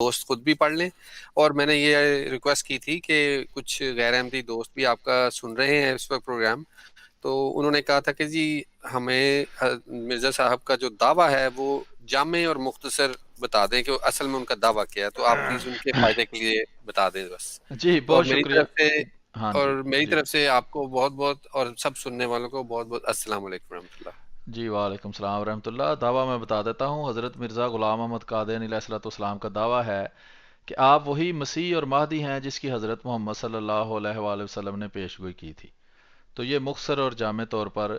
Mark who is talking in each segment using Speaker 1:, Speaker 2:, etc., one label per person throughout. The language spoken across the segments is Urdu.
Speaker 1: دوست خود بھی پڑھ لیں، اور میں نے یہ ریکویسٹ کی تھی کہ کچھ غیر احمدی دوست بھی آپ کا سن رہے ہیں اس وقت پروگرام، تو انہوں نے کہا تھا کہ جی ہمیں مرزا صاحب کا جو دعویٰ ہے وہ جامع اور مختصر بتا دیں کہ اصل میں ان کا دعویٰ کیا ہے، تو آپ پلیز ان کے فائدے کے لیے بتا دیں بس۔
Speaker 2: جی
Speaker 1: اور
Speaker 2: بہت
Speaker 1: میری
Speaker 2: شکریہ.
Speaker 1: طرف سے
Speaker 2: ہاں
Speaker 1: اور
Speaker 2: جی
Speaker 1: میری
Speaker 2: جی
Speaker 1: طرف سے آپ کو بہت بہت، اور سب سننے والوں کو بہت بہت السلام علیکم ورحمۃ اللہ۔
Speaker 2: جی وعلیکم السلام ورحمۃ اللہ. دعویٰ میں بتا دیتا ہوں. حضرت مرزا غلام احمد قادیانی علیہ الصلوۃ والسلام کا دعویٰ ہے کہ آپ وہی مسیح اور مہدی ہیں جس کی حضرت محمد صلی اللہ علیہ وآلہ وسلم نے پیشگوئی کی تھی. تو یہ مختصر اور جامع طور پر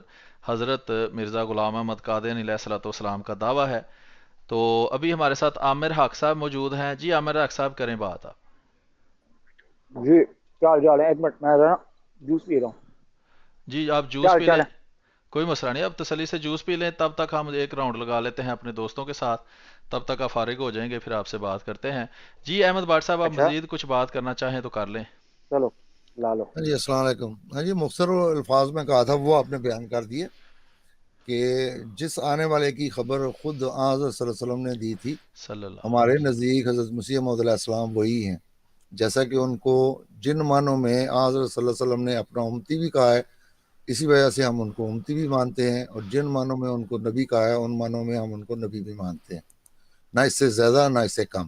Speaker 2: حضرت مرزا غلام احمد قادیانی علیہ الصلوۃ والسلام کا دعویٰ ہے. تو ابھی ہمارے ساتھ عامر حق صاحب موجود ہیں. جی عامر حق صاحب کریں بات آپ.
Speaker 3: جی کیا حال چال ہے؟ ایک منٹ میں ذرا جوس پی رہا ہوں.
Speaker 2: جی آپ
Speaker 3: کیا
Speaker 2: جوس
Speaker 3: حال
Speaker 2: پی
Speaker 3: چال
Speaker 2: لیں.
Speaker 3: ہے؟
Speaker 2: کوئی مسئلہ نہیں. اب تسلی سے جوس پی لیں. تب تک ہم ایک راؤنڈ لگا لیتے ہیں اپنے دوستوں کے ساتھ. تب تک آپ فارغ ہو جائیں گے پھر آپ سے بات کرتے ہیں. جی احمد بٹ صاحب آپ
Speaker 3: اچھا
Speaker 2: مزید کچھ بات کرنا چاہیں تو کر لیں.
Speaker 3: چلو لا لو.
Speaker 4: ہاں جی السلام علیکم. ہاں جی مختصر الفاظ میں کہا تھا وہ آپ نے بیان کر دیے کہ جس آنے والے کی خبر خود حضرت صلی اللہ علیہ وسلم نے دی تھی،
Speaker 2: صلی اللہ
Speaker 4: ہمارے نزدیک حضرت مسیح موعود علیہ السلام وہی ہیں. جیسا کہ ان کو جن معنوں میں حضرت صلی اللہ علیہ وسلم نے اپنا امتی بھی کہا ہے، اسی وجہ سے ہم ان کو امتی بھی مانتے ہیں، اور جن معنوں میں ان کو نبی کہا ہے ان معنوں میں ہم ان کو نبی بھی مانتے ہیں، نہ اس سے زیادہ نہ اس سے کم.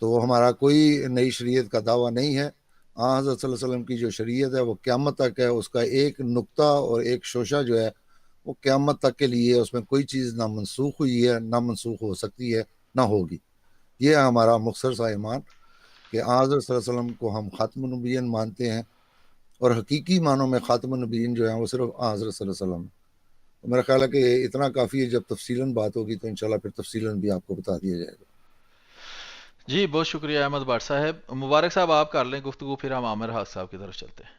Speaker 4: تو ہمارا کوئی نئی شریعت کا دعویٰ نہیں ہے. حضرت صلی اللہ علیہ وسلم کی جو شریعت ہے وہ قیامت تک ہے. اس کا ایک نقطہ اور ایک شوشہ جو ہے وہ قیامت تک کے لیے، اس میں کوئی چیز نہ منسوخ ہوئی ہے نہ منسوخ ہو سکتی ہے نہ ہوگی. یہ ہے ہمارا مختصر سا ایمان کہ حضرت صلی اللہ علیہ وسلم کو ہم خاتم النبیین مانتے ہیں، اور حقیقی معنوں میں خاتم النبیین جو ہیں وہ صرف حضرت صلی اللہ علیہ وسلم. میرا خیال ہے کہ اتنا کافی ہے. جب تفصیلاً بات ہوگی تو انشاءاللہ پھر تفصیلاً بھی آپ کو بتا دیا جائے گا.
Speaker 2: جی بہت شکریہ احمد بٹ صاحب. مبارک صاحب آپ کر لیں گفتگو پھر ہم عامر حق صاحب کی طرف چلتے ہیں.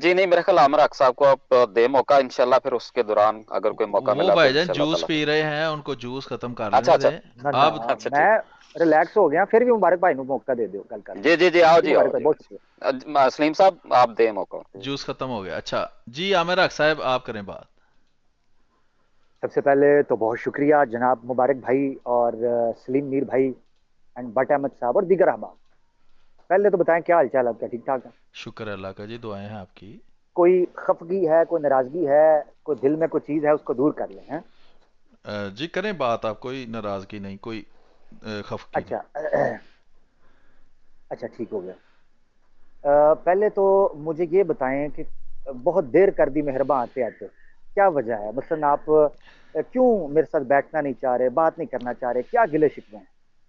Speaker 5: جی نہیں میرے خیال عامر حق صاحب کو آپ دے موقع انشاءاللہ، پھر اس کے دوران اگر کوئی موقع
Speaker 2: وہ
Speaker 5: ملا تو
Speaker 2: بھائی جان
Speaker 5: انشاءاللہ
Speaker 2: جوس
Speaker 5: تعالیٰ.
Speaker 2: پی رہے ہیں، ان کو جوس ختم کر
Speaker 5: اچھا
Speaker 2: لینے
Speaker 5: اچھا
Speaker 2: دیں.
Speaker 3: نہ
Speaker 2: آپ
Speaker 5: اچھا
Speaker 3: میں
Speaker 5: ٹھیک.
Speaker 3: ریلیکس ہو گیا. پھر بھی مبارک بھائی نو موقع دے دیو گل کر لیں.
Speaker 5: جی آؤ
Speaker 3: جی
Speaker 5: جی آؤ
Speaker 3: مبارک بھائی
Speaker 5: جی
Speaker 3: بہت شکریہ.
Speaker 5: سلیم صاحب آپ دیں موقع.
Speaker 2: جوس ختم ہو گیا. اچھا جی عامر حق صاحب آپ کریں بات.
Speaker 3: سب سے پہلے تو بہت شکریہ جناب مبارک بھائی اور سلیم میر بھائی اینڈ بٹ احمد صاحب اور دیگر احباب. پہلے تو بتائیں کیا حال چال آپ کا؟ ٹھیک ٹھاک ہے؟
Speaker 2: شکر اللہ کا جی، دعائیں ہیں آپ کی.
Speaker 3: کوئی خفگی ہے، کوئی ناراضگی ہے، کوئی دل میں کوئی چیز ہے، اس کو دور کر لیں ہیں.
Speaker 2: جی کریں بات آپ. کوئی ناراضگی نہیں، کوئی خفگی نہیں.
Speaker 3: اچھا اچھا ٹھیک ہو گیا. پہلے تو مجھے یہ بتائیں کہ بہت دیر کر دی مہرباں آتے آتے، کیا وجہ ہے؟ مثلا آپ کیوں میرے ساتھ بیٹھنا نہیں چاہ رہے، بات نہیں کرنا چاہ رہے، کیا گلے شکوے ہیں؟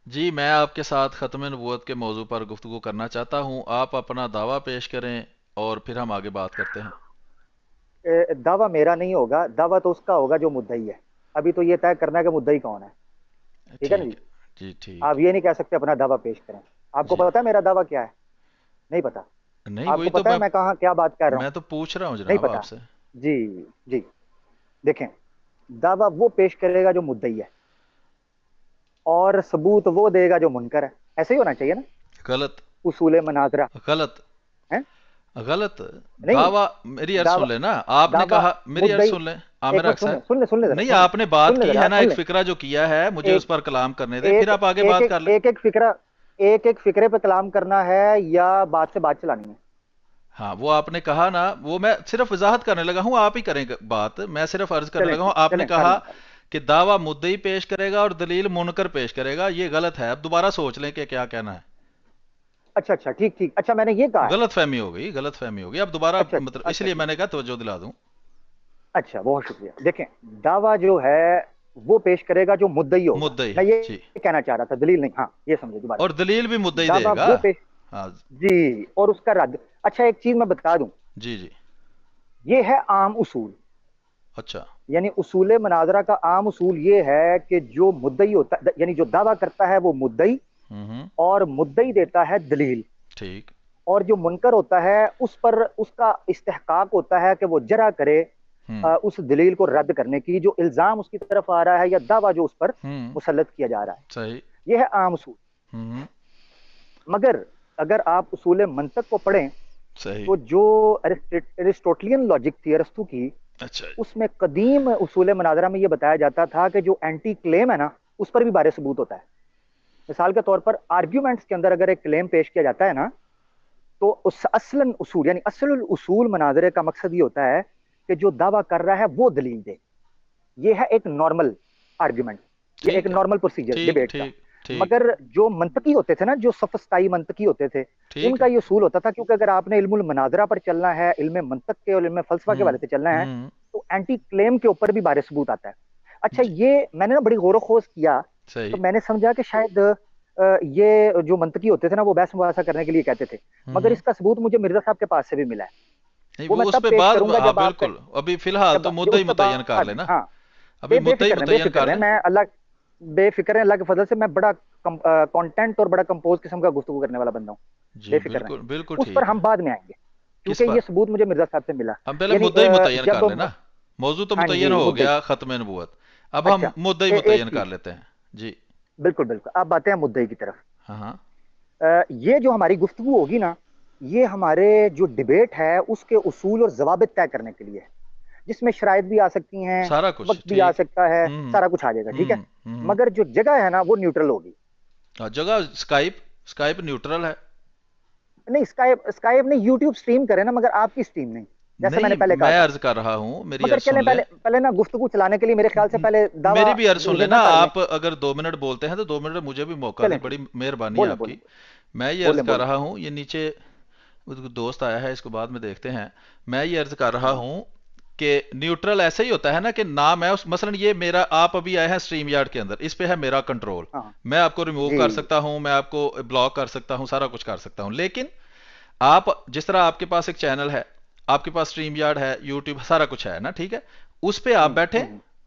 Speaker 2: جی میں آپ کے ساتھ ختم نبوت کے موضوع پر گفتگو کرنا چاہتا ہوں. آپ اپنا دعویٰ پیش کریں اور پھر ہم آگے بات کرتے ہیں.
Speaker 3: دعویٰ میرا نہیں ہوگا، دعویٰ تو اس کا ہوگا جو مدعی ہے. ابھی تو یہ طے کرنا ہے کہ مدعی کون ہے. ٹھیک ہے نا جی؟
Speaker 2: ٹھیک ہے جی ٹھیک.
Speaker 3: آپ یہ نہیں کہہ سکتے اپنا دعویٰ پیش کریں. آپ کو
Speaker 2: جی
Speaker 3: پتا ہے میرا دعویٰ کیا ہے؟ نہیں پتا.
Speaker 2: نہیں
Speaker 3: آپ
Speaker 2: وہی
Speaker 3: کو
Speaker 2: تو
Speaker 3: پتا ہے میں کہاں کیا بات کر رہا ہوں؟
Speaker 2: میں تو پوچھ رہا ہوں
Speaker 3: نہیں
Speaker 2: جناب
Speaker 3: پتا.
Speaker 2: آپ سے.
Speaker 3: جی جی دیکھیں، دعویٰ وہ پیش کرے گا جو مدعی ہے، اور ثبوت وہ دے گا جو منکر ہے. ایسے ہی ہونا چاہیے نا
Speaker 2: غلط
Speaker 3: اصول مناظرہ؟
Speaker 2: غلط
Speaker 3: ہیں؟
Speaker 2: غلط.
Speaker 3: نہیں،
Speaker 2: دعویٰ میری عرض
Speaker 3: دعویٰ
Speaker 2: سن لیں نا. آپ نے
Speaker 3: دعویٰ
Speaker 2: کہا میری عرض
Speaker 3: مدعی.
Speaker 2: سن لیں
Speaker 3: ایک
Speaker 2: عامر
Speaker 3: منٹ
Speaker 2: حق
Speaker 3: سن لیں،
Speaker 2: صاحب.
Speaker 3: سن لیں، سن لیں ذرا،
Speaker 2: نہیں
Speaker 3: سن لیں،
Speaker 2: آپ نے
Speaker 3: سن
Speaker 2: بات
Speaker 3: لیں
Speaker 2: کی
Speaker 3: ذرا،
Speaker 2: ہے نا،
Speaker 3: سن
Speaker 2: ایک
Speaker 3: لیں.
Speaker 2: فقرہ جو کیا ہے مجھے
Speaker 3: ایک
Speaker 2: اس پر کلام کرنے دیں، پھر
Speaker 3: ایک
Speaker 2: آپ آگے
Speaker 3: ایک
Speaker 2: بات
Speaker 3: ایک
Speaker 2: کر لیں.
Speaker 3: ایک ایک فکرہ، ایک فکرے پہ کلام کرنا ہے یا بات سے بات چلانی ہے؟
Speaker 2: ہاں وہ آپ نے کہا نا، وہ میں صرف وضاحت کرنے لگا ہوں. آپ ہی کریں بات، میں صرف عرض کرنے
Speaker 3: چلیں
Speaker 2: لگا ہوں.
Speaker 3: ٹھیک،
Speaker 2: آپ نے
Speaker 3: چلیں کر
Speaker 2: کہا
Speaker 3: لیں کر لیں.
Speaker 2: کہ دعویٰ مدعی پیش کرے گا اور دلیل منکر پیش کرے گا. یہ غلط ہے. اب دوبارہ سوچ لیں کہ کیا کہنا ہے.
Speaker 3: اچھا اچھا ٹھیک ٹھیک. اچھا میں نے یہ کہا ہے.
Speaker 2: غلط فہمی ہو گئی، غلط فہمی ہو گئی. اب دوبارہ
Speaker 3: اچھا
Speaker 2: مطلب اس
Speaker 3: اچھا
Speaker 2: لیے
Speaker 3: ٹھیک.
Speaker 2: میں نے کہا توجہ دلا دوں.
Speaker 3: اچھا بہت شکریہ. دیکھیں، دعویٰ جو ہے وہ پیش کرے گا جو مدعی ہوگا.
Speaker 2: مدعی
Speaker 3: میں
Speaker 2: ہے
Speaker 3: یہ
Speaker 2: جی،
Speaker 3: کہنا چاہ رہا تھا، دلیل نہیں. ہاں یہ سمجھے دوبارہ.
Speaker 2: اور دلیل بھی مدعی دے
Speaker 3: دعویٰ
Speaker 2: گا.
Speaker 3: وہ پیش،
Speaker 2: ہاں
Speaker 3: جی، اور اس کا رد. اچھا ایک چیز میں بتا دوں،
Speaker 2: جی جی.
Speaker 3: یہ ہے عام اصول.
Speaker 2: اچھا
Speaker 3: یعنی اصول مناظرہ کا عام اصول یہ ہے کہ جو مدعی ہوتا ہے، یعنی جو دعویٰ کرتا ہے وہ مدعی،
Speaker 2: ہوں
Speaker 3: اور مدعی دیتا ہے دلیل،
Speaker 2: ٹھیک.
Speaker 3: اور جو منکر ہوتا ہے اس پر اس کا استحقاق ہوتا ہے کہ وہ جرا کرے
Speaker 2: ہوں
Speaker 3: اس دلیل کو رد کرنے کی، جو الزام اس کی طرف آ رہا ہے یا دعویٰ جو اس پر
Speaker 2: ہوں
Speaker 3: مسلط کیا جا رہا ہے.
Speaker 2: صحیح.
Speaker 3: یہ ہے عام اصول.
Speaker 2: ہوں
Speaker 3: مگر اگر آپ اصول منطق کو پڑھیں
Speaker 2: صحیح.
Speaker 3: تو جو ایرسٹوٹلین لاجک تھی ارسطو کی،
Speaker 2: اچھا
Speaker 3: اس میں قدیم اصول مناظرہ میں یہ بتایا جاتا تھا کہ جو اینٹی کلیم ہے نا، اس پر بھی بارے ثبوت ہوتا ہے. مثال کے طور پر آرگیومنٹس کے اندر اگر ایک کلیم پیش کیا جاتا ہے نا, تو اس اصلاً اصول یعنی اصل الاصول مناظرے کا مقصد یہ ہوتا ہے کہ جو دعویٰ کر رہا ہے وہ دلیل دے. یہ ہے ایک نارمل آرگیومنٹ, یہ ایک
Speaker 2: ٹھیک ہے،
Speaker 3: نارمل پروسیجر
Speaker 2: ٹھیک
Speaker 3: ڈیبیٹ کا.
Speaker 2: ٹھیک ٹھیک
Speaker 3: مگر جو منطقی ہوتے تھے نا, جو سفسطائی منطقی ہوتے تھے, ان
Speaker 2: ٹھیک
Speaker 3: کا
Speaker 2: ہے.
Speaker 3: یہ اصول ہوتا تھا کیونکہ اگر آپ نے علم المناظرہ پر چلنا ہے, علم منطق کے اور علم فلسفہ کے والے سے چلنا ہے,
Speaker 2: ہوں
Speaker 3: تو اینٹی کلیم کے اوپر بھی بارے ثبوت آتا ہے. اچھا,
Speaker 2: جی
Speaker 3: یہ میں نے نا بڑی غور و خوض کیا,
Speaker 2: صحیح.
Speaker 3: تو میں نے سمجھا کہ شاید یہ جو منطقی ہوتے تھے نا وہ بحث مباحثہ کرنے کے لیے کہتے تھے, مگر اس کا ثبوت مجھے مرزا صاحب کے پاس سے بھی ملا ہے.
Speaker 2: نہیں
Speaker 3: وہ میں
Speaker 2: وہ اس
Speaker 3: تب
Speaker 2: پہ
Speaker 3: پیش
Speaker 2: بعد,
Speaker 3: کروں گا
Speaker 2: ہاں
Speaker 3: جب آپ
Speaker 2: بالکل, ابھی فی الحال تو مدعا ہی
Speaker 3: اس پہ
Speaker 2: متعین کر
Speaker 3: بعد میں,
Speaker 2: لینا,
Speaker 3: ہاں
Speaker 2: ابھی
Speaker 3: بے
Speaker 2: مدعا ہی
Speaker 3: فکر رہیں, بے
Speaker 2: متعین
Speaker 3: فکر
Speaker 2: کر
Speaker 3: رہیں,
Speaker 2: لیں.
Speaker 3: میں اللہ بے فکر ہیں, اللہ کے فضل سے میں بڑا کانٹینٹ اور بڑا کمپوز قسم کا گفتگو کرنے والا بندہ ہوں.
Speaker 2: جی
Speaker 3: بے فکر رہیں,
Speaker 2: بالکل بالکل
Speaker 3: اس پر
Speaker 2: ٹھیک ہے.
Speaker 3: ہم بعد میں آئیں گے,
Speaker 2: کس
Speaker 3: کیونکہ
Speaker 2: پر؟
Speaker 3: یہ ثبوت مجھے مرزا صاحب سے ملا.
Speaker 2: ہم پہلے
Speaker 3: یعنی
Speaker 2: مدعا ہی متعین کر
Speaker 3: جب
Speaker 2: لینا, موضوع تو
Speaker 3: ہاں
Speaker 2: متعین
Speaker 3: جی
Speaker 2: ہو
Speaker 3: مدعی,
Speaker 2: گیا ختم نبوت, اب ہم
Speaker 3: اچھا
Speaker 2: مدعا ہی
Speaker 3: ایک
Speaker 2: متعین
Speaker 3: چیز,
Speaker 2: کر لیتے ہیں. جی
Speaker 3: بالکل بالکل, آپ باتیں ہیں مدعی کی طرف.
Speaker 2: ہاں ہاں
Speaker 3: یہ جو ہماری گفتگو ہوگی نا, یہ ہمارے جو ڈیبیٹ ہے اس کے اصول اور ضوابط طے کرنے کے لیے ہے, جس میں شرائط بھی آ سکتی ہیں,
Speaker 2: سارا کچھ
Speaker 3: وقت بھی آ
Speaker 2: ٹھیک.
Speaker 3: سکتا ہے,
Speaker 2: ہوں
Speaker 3: سارا کچھ آ جائے گا, ٹھیک ہے.
Speaker 2: ہوں.
Speaker 3: مگر جو جگہ ہے نا وہ نیوٹرل ہوگی.
Speaker 2: جگہ اسکائپ نیوٹرل ہے.
Speaker 3: نہیں, اسکائپ نہیں, یوٹیوب سٹریم کرے نا, مگر آپ کی سٹریم نہیں, جیسے میں نے
Speaker 2: نہیں
Speaker 3: پہلے کہا
Speaker 2: میں
Speaker 3: تھا.
Speaker 2: عرض کر رہا ہوں, میری
Speaker 3: مگر
Speaker 2: عرض
Speaker 3: چلیں
Speaker 2: سن لیں.
Speaker 3: پہلے نا گفتگو چلانے کے لیے میرے خیال سے پہلے دعویٰ
Speaker 2: میری بھی عرض سن
Speaker 3: یہ
Speaker 2: لیں
Speaker 3: نہ
Speaker 2: نا,
Speaker 3: کر لیں.
Speaker 2: آپ اگر 2 منٹ بولتے ہیں تو 2 منٹ مجھے بھی موقع دیں,
Speaker 3: چلیں ٹھیک,
Speaker 2: بڑی مہربانی ہے
Speaker 3: بولیں
Speaker 2: آپ
Speaker 3: بولیں
Speaker 2: کی. میں یہ عرض
Speaker 3: بولیں
Speaker 2: کر
Speaker 3: بولیں.
Speaker 2: رہا ہوں, یہ نیچے دوست آیا ہے, اس کو بعد میں دیکھتے ہیں. میں یہ عرض کر رہا ہوں کہ نیوٹرل ایسا ہی ہوتا ہے نا, کہ نہ میں مثلا یہ میرا, آپ ابھی آئے ہیں سٹریم یارڈ کے اندر, اس پہ ہے میرا کنٹرول,
Speaker 3: ہاں
Speaker 2: میں آپ کو ریموو
Speaker 3: جی
Speaker 2: کر سکتا ہوں, میں آپ کو بلاک کر سکتا ہوں, سارا کچھ کر سکتا ہوں. لیکن آپ جس طرح آپ کے پاس ایک چینل ہے, آپ کے پاس سٹریم یارڈ ہے, یوٹیوب, سارا کچھ ہے نا, ٹھیک ہے, اس پہ آپ بیٹھیں,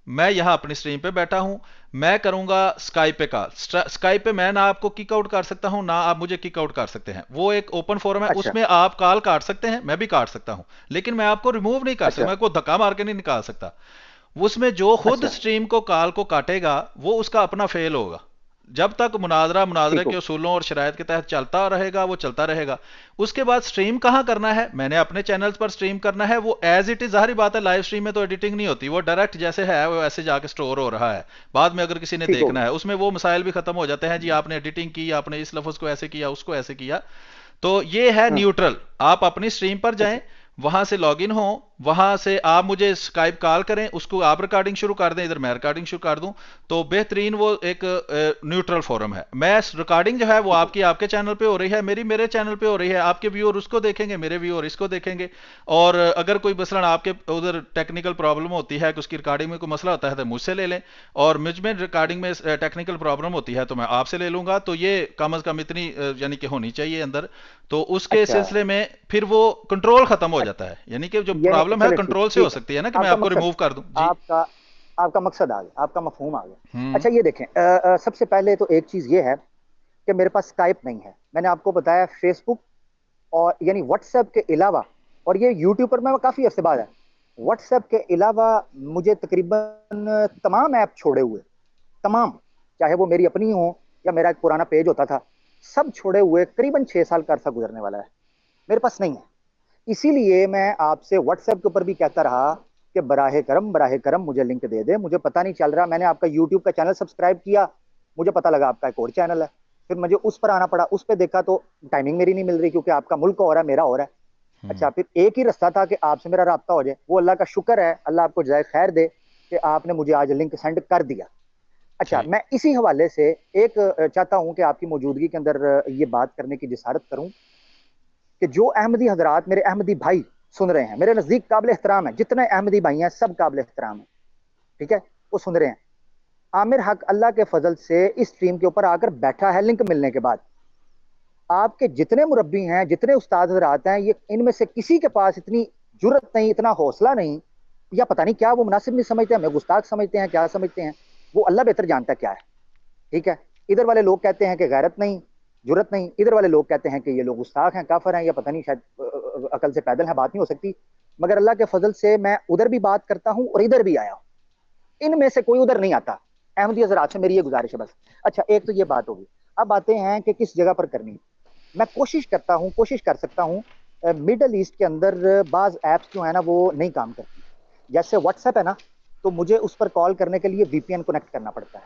Speaker 2: میں یہاں اپنی سٹریم پہ بیٹھا ہوں, میں کروں گا اسکائپ پہ کال. اسکائپ پہ میں نہ آپ کو کک آؤٹ کر سکتا ہوں, نہ آپ مجھے کک آؤٹ کر سکتے ہیں, وہ ایک اوپن فورم ہے,
Speaker 3: اچھا
Speaker 2: اس میں آپ کال کاٹ سکتے ہیں, میں بھی کاٹ سکتا ہوں, لیکن میں آپ کو ریموو نہیں کر سکتا,
Speaker 3: اچھا
Speaker 2: میں کوئی دھکا مار کے نہیں نکال سکتا. اس میں جو خود
Speaker 3: اچھا
Speaker 2: سٹریم کو کال کو کاٹے گا وہ اس کا اپنا فیل ہوگا. جب تک مناظرہ
Speaker 3: ٹھیک ہو
Speaker 2: کے اصولوں اور شرائط کے تحت چلتا رہے گا, وہ چلتا رہے گا. اس کے بعد سٹریم کہاں کرنا ہے, میں نے اپنے چینلز پر سٹریم کرنا ہے, وہ ایز اٹ از, ظاہری بات ہے لائیو سٹریم میں تو ایڈیٹنگ نہیں ہوتی, وہ ڈائریکٹ جیسے ہے وہ ایسے جا کے سٹور ہو رہا ہے. بعد میں اگر کسی نے
Speaker 3: ٹھیک ہو
Speaker 2: دیکھنا ہے, اس میں وہ مسائل بھی ختم ہو جاتے ہیں, جی آپ نے ایڈیٹنگ کی, آپ نے اس لفظ کو ایسے کیا, اس کو ایسے کیا. تو یہ ہے
Speaker 3: ہاں
Speaker 2: نیوٹرل. آپ اپنی سٹریم پر جائیں,
Speaker 3: اچھا
Speaker 2: وہاں سے لاگ ان ہوں, وہاں سے آپ مجھے اسکائپ کال کریں, اس کو آپ ریکارڈنگ شروع کر دیں, ادھر میں ریکارڈنگ شروع کر دوں, تو بہترین وہ ایک نیوٹرل فورم ہے. میں ریکارڈنگ جو ہے وہ
Speaker 3: ٹھیک ہو
Speaker 2: آپ کی آپ کے چینل پہ ہو رہی ہے, میری میرے چینل پہ ہو رہی ہے, آپ کے ویور اس کو دیکھیں گے, میرے ویور اس کو دیکھیں گے. اور اگر کوئی مثلا آپ کے ادھر ٹیکنیکل پرابلم ہوتی ہے, کہ اس کی ریکارڈنگ میں کوئی مسئلہ ہوتا ہے, تو مجھ سے لے لیں, اور مجھ میں ریکارڈنگ میں ٹیکنیکل پرابلم ہوتی ہے تو میں آپ سے لے لوں گا. تو یہ کم از کم اتنی یعنی کہ ہونی چاہیے اندر, تو اس کے
Speaker 3: اچھا
Speaker 2: سلسلے میں پھر وہ کنٹرول ختم ہو جاتا ہے. یعنی کہ جو
Speaker 3: یعنی
Speaker 2: پرابلم ہے
Speaker 3: چلے ٹھیک
Speaker 2: کنٹرول سے ہو
Speaker 3: ٹھیک ہے,
Speaker 2: سکتی ہے نا, کہ میں
Speaker 3: آپ کا
Speaker 2: آپ کو
Speaker 3: مقصد,
Speaker 2: ریموو کر دوں. جی
Speaker 3: آپ کا مقصد آ گیا, آپ کا مفہوم آ گیا.
Speaker 2: ہوں
Speaker 3: اچھا یہ دیکھیں, سب سے پہلے تو ایک چیز یہ ہے کہ میرے پاس اسکائپ نہیں ہے. میں نے آپ کو بتایا فیس بک اور یعنی واٹس ایپ کے علاوہ, اور یہ یوٹیوب پر میں کافی عرصے بعد ہے, واٹس ایپ کے علاوہ مجھے تقریباً تمام ایپ چھوڑے ہوئے, تمام, چاہے وہ میری اپنی ہوں یا میرا ایک پرانا پیج ہوتا تھا, سب چھوڑے ہوئے قریباً 6 سال کا عرصہ گزرنے والا ہے, میرے پاس نہیں ہے. اسی لیے میں آپ سے واٹس ایپ کے اوپر بھی کہتا رہا کہ براہ کرم مجھے لنک دے دے, مجھے پتہ نہیں چل رہا. میں نے آپ کا یوٹیوب کا چینل سبسکرائب کیا, مجھے پتہ لگا آپ کا ایک اور چینل ہے, پھر مجھے اس پر آنا پڑا, اس پہ دیکھا تو ٹائمنگ میری نہیں مل رہی, کیونکہ آپ کا ملک ہو رہا ہے, میرا ہو رہا ہے. اچھا, پھر ایک ہی رستہ تھا کہ آپ سے میرا رابطہ ہو جائے. وہ اللہ کا شکر ہے, اللہ آپ کو جزائے خیر دے کہ آپ نے مجھے آج لنک سینڈ کر دیا. اچھا,
Speaker 2: ٹھیک.
Speaker 3: میں اسی حوالے سے ایک چاہتا ہوں کہ آپ کی موجودگی کے اندر یہ بات کرنے کی جسارت کروں کہ جو احمدی حضرات, میرے احمدی بھائی سن رہے ہیں, میرے نزدیک قابل احترام ہے, جتنے احمدی بھائی ہیں سب قابل احترام ہیں, ٹھیک ہے, وہ سن رہے ہیں. عامر حق اللہ کے فضل سے اس سٹریم کے اوپر آ کر بیٹھا ہے لنک ملنے کے بعد. آپ کے جتنے مربی ہیں, جتنے استاد حضرات ہیں, یہ ان میں سے کسی کے پاس اتنی جرت نہیں, اتنا حوصلہ نہیں, یا پتہ نہیں کیا وہ مناسب نہیں سمجھتے ہیں, ہمیں گستاخ سمجھتے ہیں, کیا سمجھتے ہیں, وہ اللہ بہتر جانتا ہے کیا ہے. ٹھیک ہے, ادھر والے لوگ کہتے ہیں کہ غیرت نہیں, جرت نہیں, ادھر والے لوگ کہتے ہیں کہ یہ لوگ گستاخ ہیں, کافر ہیں, یا پتہ نہیں شاید عقل سے پیدل ہیں, بات نہیں ہو سکتی. مگر اللہ کے فضل سے میں ادھر بھی بات کرتا ہوں اور ادھر بھی آیا ہوں, ان میں سے کوئی ادھر نہیں آتا. احمدی حضرات سے میری یہ گزارش ہے بس. اچھا, ایک تو یہ بات ہوگی. اب باتیں ہیں کہ کس جگہ پر کرنی. میں کوشش کر سکتا ہوں مڈل ایسٹ کے اندر بعض ایپس جو ہیں نا وہ نہیں کام کرتی. جیسے واٹس ایپ ہے نا, تو مجھے اس پر کال کرنے کے لیے وی پی این کنیکٹ کرنا پڑتا ہے.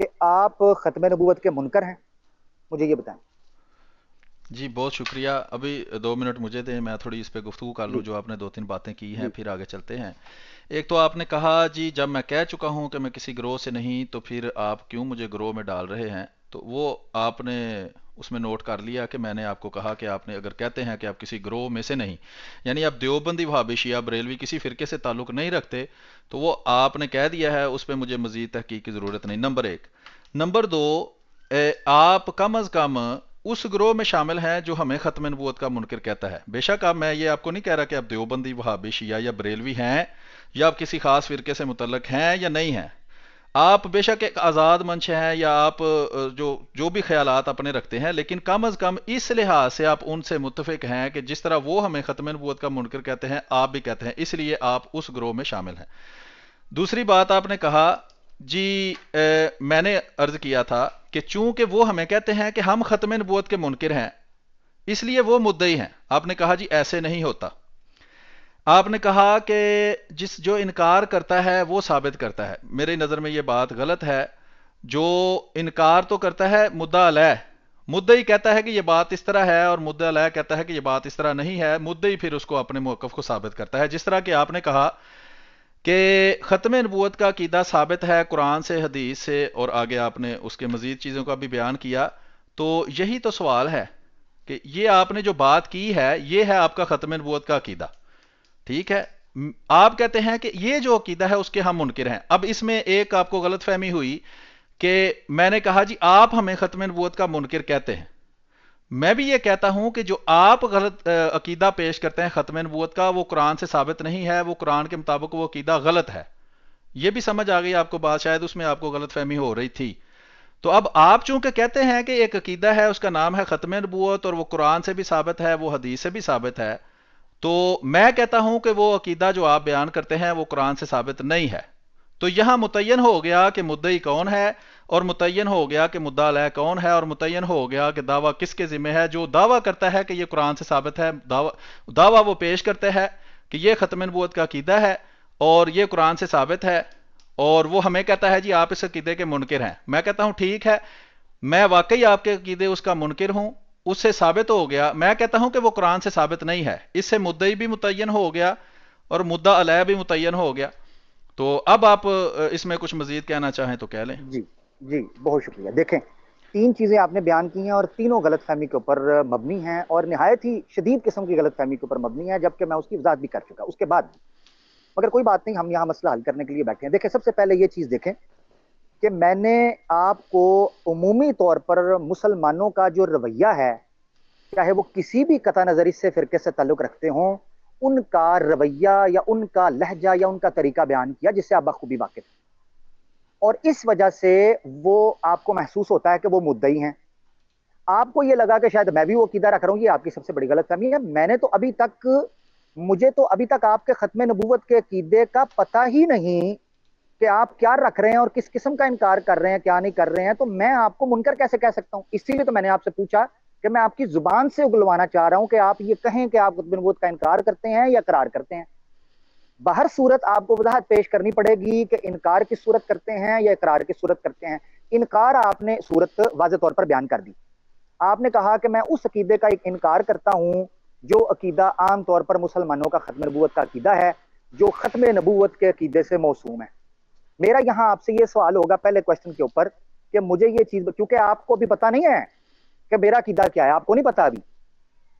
Speaker 3: کہ آپ ختم نبوت کے منکر ہیں؟ مجھے یہ بتائیں.
Speaker 2: جی بہت شکریہ. ابھی 2 منٹ مجھے دیں، میں تھوڑی اس پہ گفتگو کر لوں.
Speaker 3: جی
Speaker 2: جو آپ نے 2-3 باتیں کی ہیں
Speaker 3: جی
Speaker 2: پھر آگے چلتے ہیں. ایک تو آپ نے کہا جی جب میں کہہ چکا ہوں کہ میں کسی گروہ سے نہیں تو پھر آپ کیوں مجھے گروہ میں ڈال رہے ہیں. تو وہ آپ نے اس میں نوٹ کر لیا کہ میں نے آپ کو کہا کہ آپ نے اگر کہتے ہیں کہ آپ کسی گروہ میں سے نہیں، یعنی آپ دیوبندی وہابی شیعہ بریلوی کسی فرقے سے تعلق نہیں رکھتے، تو وہ آپ نے کہہ دیا ہے، اس پہ مجھے مزید تحقیق کی ضرورت نہیں. نمبر 1. نمبر 2، آپ کم از کم اس گروہ میں شامل ہیں جو ہمیں ختم نبوت کا منکر کہتا ہے. بے شک اب میں یہ آپ کو نہیں کہہ رہا کہ آپ دیوبندی وہابی شیعہ یا بریلوی ہیں یا آپ کسی خاص فرقے سے متعلق ہیں یا نہیں ہیں. آپ بے شک ایک آزاد منش ہیں یا آپ جو بھی خیالات اپنے رکھتے ہیں، لیکن کم از کم اس لحاظ سے آپ ان سے متفق ہیں کہ جس طرح وہ ہمیں ختم نبوت کا منکر کہتے ہیں آپ بھی کہتے ہیں، اس لیے آپ اس گروہ میں شامل ہیں. دوسری بات آپ نے کہا جی میں نے عرض کیا تھا کہ چونکہ وہ ہمیں کہتے ہیں کہ ہم ختم نبوت کے منکر ہیں اس لیے وہ مدعی ہیں. آپ نے کہا جی ایسے نہیں ہوتا. آپ نے کہا کہ جو انکار کرتا ہے وہ ثابت کرتا ہے. میری نظر میں یہ بات غلط ہے. جو انکار تو کرتا ہے مدعا علیہ، مدعی کہتا ہے کہ یہ بات اس طرح ہے اور مدعا علیہ کہتا ہے کہ یہ بات اس طرح نہیں ہے. مدعی پھر اس کو اپنے موقف کو ثابت کرتا ہے. جس طرح کہ آپ نے کہا کہ ختم نبوت کا عقیدہ ثابت ہے قرآن سے، حدیث سے، اور آگے آپ نے اس کے مزید چیزوں کا بھی بیان کیا. تو یہی تو سوال ہے کہ یہ آپ نے جو بات کی ہے یہ ہے آپ کا ختم نبوت کا عقیدہ. ٹھیک ہے، آپ کہتے ہیں کہ یہ جو عقیدہ ہے اس کے ہم منکر ہیں. اب اس میں ایک آپ کو غلط فہمی ہوئی کہ میں نے کہا جی آپ ہمیں ختم نبوت کا منکر کہتے ہیں. میں بھی یہ کہتا ہوں کہ جو آپ غلط عقیدہ پیش کرتے ہیں ختم نبوت کا وہ قرآن سے ثابت نہیں ہے، وہ قرآن کے مطابق وہ عقیدہ غلط ہے. یہ بھی سمجھ آ گئی آپ کو بات؟ شاید اس میں آپ کو غلط فہمی ہو رہی تھی. تو اب آپ چونکہ کہتے ہیں کہ ایک عقیدہ ہے اس کا نام ہے ختم نبوت اور وہ قرآن سے بھی ثابت ہے، وہ حدیث سے بھی ثابت ہے، تو میں کہتا ہوں کہ وہ عقیدہ جو آپ بیان کرتے ہیں وہ قرآن سے ثابت نہیں ہے. تو یہاں متعین ہو گیا کہ مدعی کون ہے، اور متعین ہو گیا کہ مدعا علیہ کون ہے، اور متعین ہو گیا کہ دعویٰ کس کے ذمہ ہے. جو دعویٰ کرتا ہے کہ یہ قرآن سے ثابت ہے، دعویٰ وہ پیش کرتا ہے کہ یہ ختم نبوت کا عقیدہ ہے اور یہ قرآن سے ثابت ہے، اور وہ ہمیں کہتا ہے جی آپ اس عقیدے کے منکر ہیں. میں کہتا ہوں ٹھیک ہے، میں واقعی آپ کے عقیدے اس کا منکر ہوں، اس سے ثابت ہو گیا. میں کہتا ہوں کہ وہ قرآن سے ثابت نہیں ہے. اس سے مدعی بھی متعین ہو گیا اور مدعا علیہ بھی متعین ہو گیا. تو اب آپ اس میں کچھ مزید کہنا چاہیں تو کہہ لیں.
Speaker 3: جی جی بہت شکریہ. دیکھیں 3 چیزیں آپ نے بیان کی ہیں اور تینوں غلط فہمی کے اوپر مبنی ہیں اور نہایت ہی شدید قسم کی غلط فہمی کے اوپر مبنی ہے، جبکہ میں اس کی وضاحت بھی کر چکا اس کے بعد بھی. مگر کوئی بات نہیں، ہم یہاں مسئلہ حل کرنے کے لیے بیٹھے ہیں. دیکھیں سب سے پہلے یہ چیز دیکھیں کہ میں نے آپ کو عمومی طور پر مسلمانوں کا جو رویہ ہے، چاہے وہ کسی بھی قطع نظری سے فرقے سے تعلق رکھتے ہوں، ان کا رویہ یا ان کا لہجہ یا ان کا طریقہ بیان کیا جس سے آپ بخوبی واقف ہیں، اور اس وجہ سے وہ آپ کو محسوس ہوتا ہے کہ وہ مدعی ہیں. آپ کو یہ لگا کہ شاید میں بھی وہ عقیدہ رکھ رہا ہوں. یہ آپ کی سب سے بڑی غلط فہمی ہے. مجھے تو ابھی تک آپ کے ختم نبوت کے عقیدے کا پتہ ہی نہیں کہ آپ کیا رکھ رہے ہیں اور کس قسم کا انکار کر رہے ہیں، کیا نہیں کر رہے ہیں. تو میں آپ کو منکر کیسے کہہ سکتا ہوں؟ اسی لیے تو میں نے آپ سے پوچھا کہ میں آپ کی زبان سے اگلوانا چاہ رہا ہوں کہ آپ یہ کہیں کہ آپ ختم نبوت کا انکار کرتے ہیں یا اقرار کرتے ہیں. بہر صورت آپ کو وضاحت پیش کرنی پڑے گی کہ انکار کس صورت کرتے ہیں یا اقرار کس صورت کرتے ہیں. انکار آپ نے صورت واضح طور پر بیان کر دی. آپ نے کہا کہ میں اس عقیدے کا ایک انکار کرتا ہوں جو عقیدہ عام طور پر مسلمانوں کا ختم نبوت کا عقیدہ ہے، جو ختم نبوت کے عقیدے سے موسوم ہے. میرا یہاں آپ سے یہ سوال ہوگا پہلے کوشچن کے اوپر کہ مجھے یہ چیز، کیونکہ آپ کو بھی پتہ نہیں ہے کہ میرا عقیدہ کیا ہے، آپ کو نہیں پتا ابھی.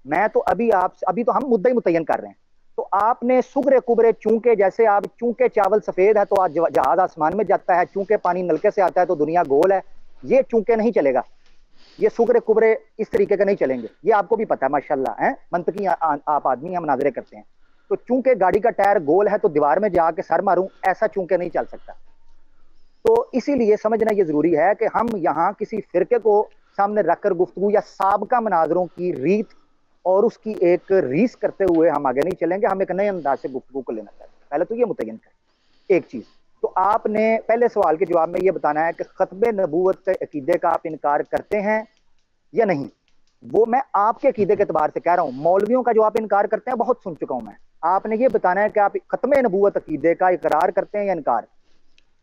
Speaker 3: میں تو ابھی تو ہم مدعی متعین کر رہے ہیں. تو آپ نے سگرے کبرے چونکہ، جیسے آپ چونکہ چاول سفید ہے تو آج جہاز آسمان میں جاتا ہے، چونکہ پانی نلکے سے آتا ہے تو دنیا گول ہے، یہ چونکہ نہیں چلے گا. یہ سگرے کبرے اس طریقے کے نہیں چلیں گے. یہ آپ کو بھی پتا ہے ماشاءاللہ، منطقی آپ آدمی ہیں، مناظرے کرتے ہیں. تو چونکہ گاڑی کا ٹائر گول ہے تو دیوار میں جا کے سر ماروں، ایسا چونکہ نہیں چل سکتا. تو اسی لیے سمجھنا یہ ضروری ہے کہ ہم یہاں کسی فرقے کو سامنے رکھ کر گفتگو یا سابقہ مناظروں کی ریت اور اس کی ایک ریس کرتے ہوئے ہم آگے نہیں چلیں گے. ہم ایک نئے انداز سے گفتگو کو لینا چاہتے ہیں. پہلے تو یہ متعین کریں ایک چیز. تو آپ نے پہلے سوال کے جواب میں یہ بتانا ہے کہ ختم نبوت کے عقیدے کا آپ انکار کرتے ہیں یا نہیں. وہ میں آپ کے عقیدے کے اعتبار سے کہہ رہا ہوں. مولویوں کا جو آپ انکار کرتے ہیں بہت سن چکا ہوں میں. آپ نے یہ بتانا ہے کہ آپ ختم نبوت عقیدے کا اقرار کرتے ہیں یا انکار.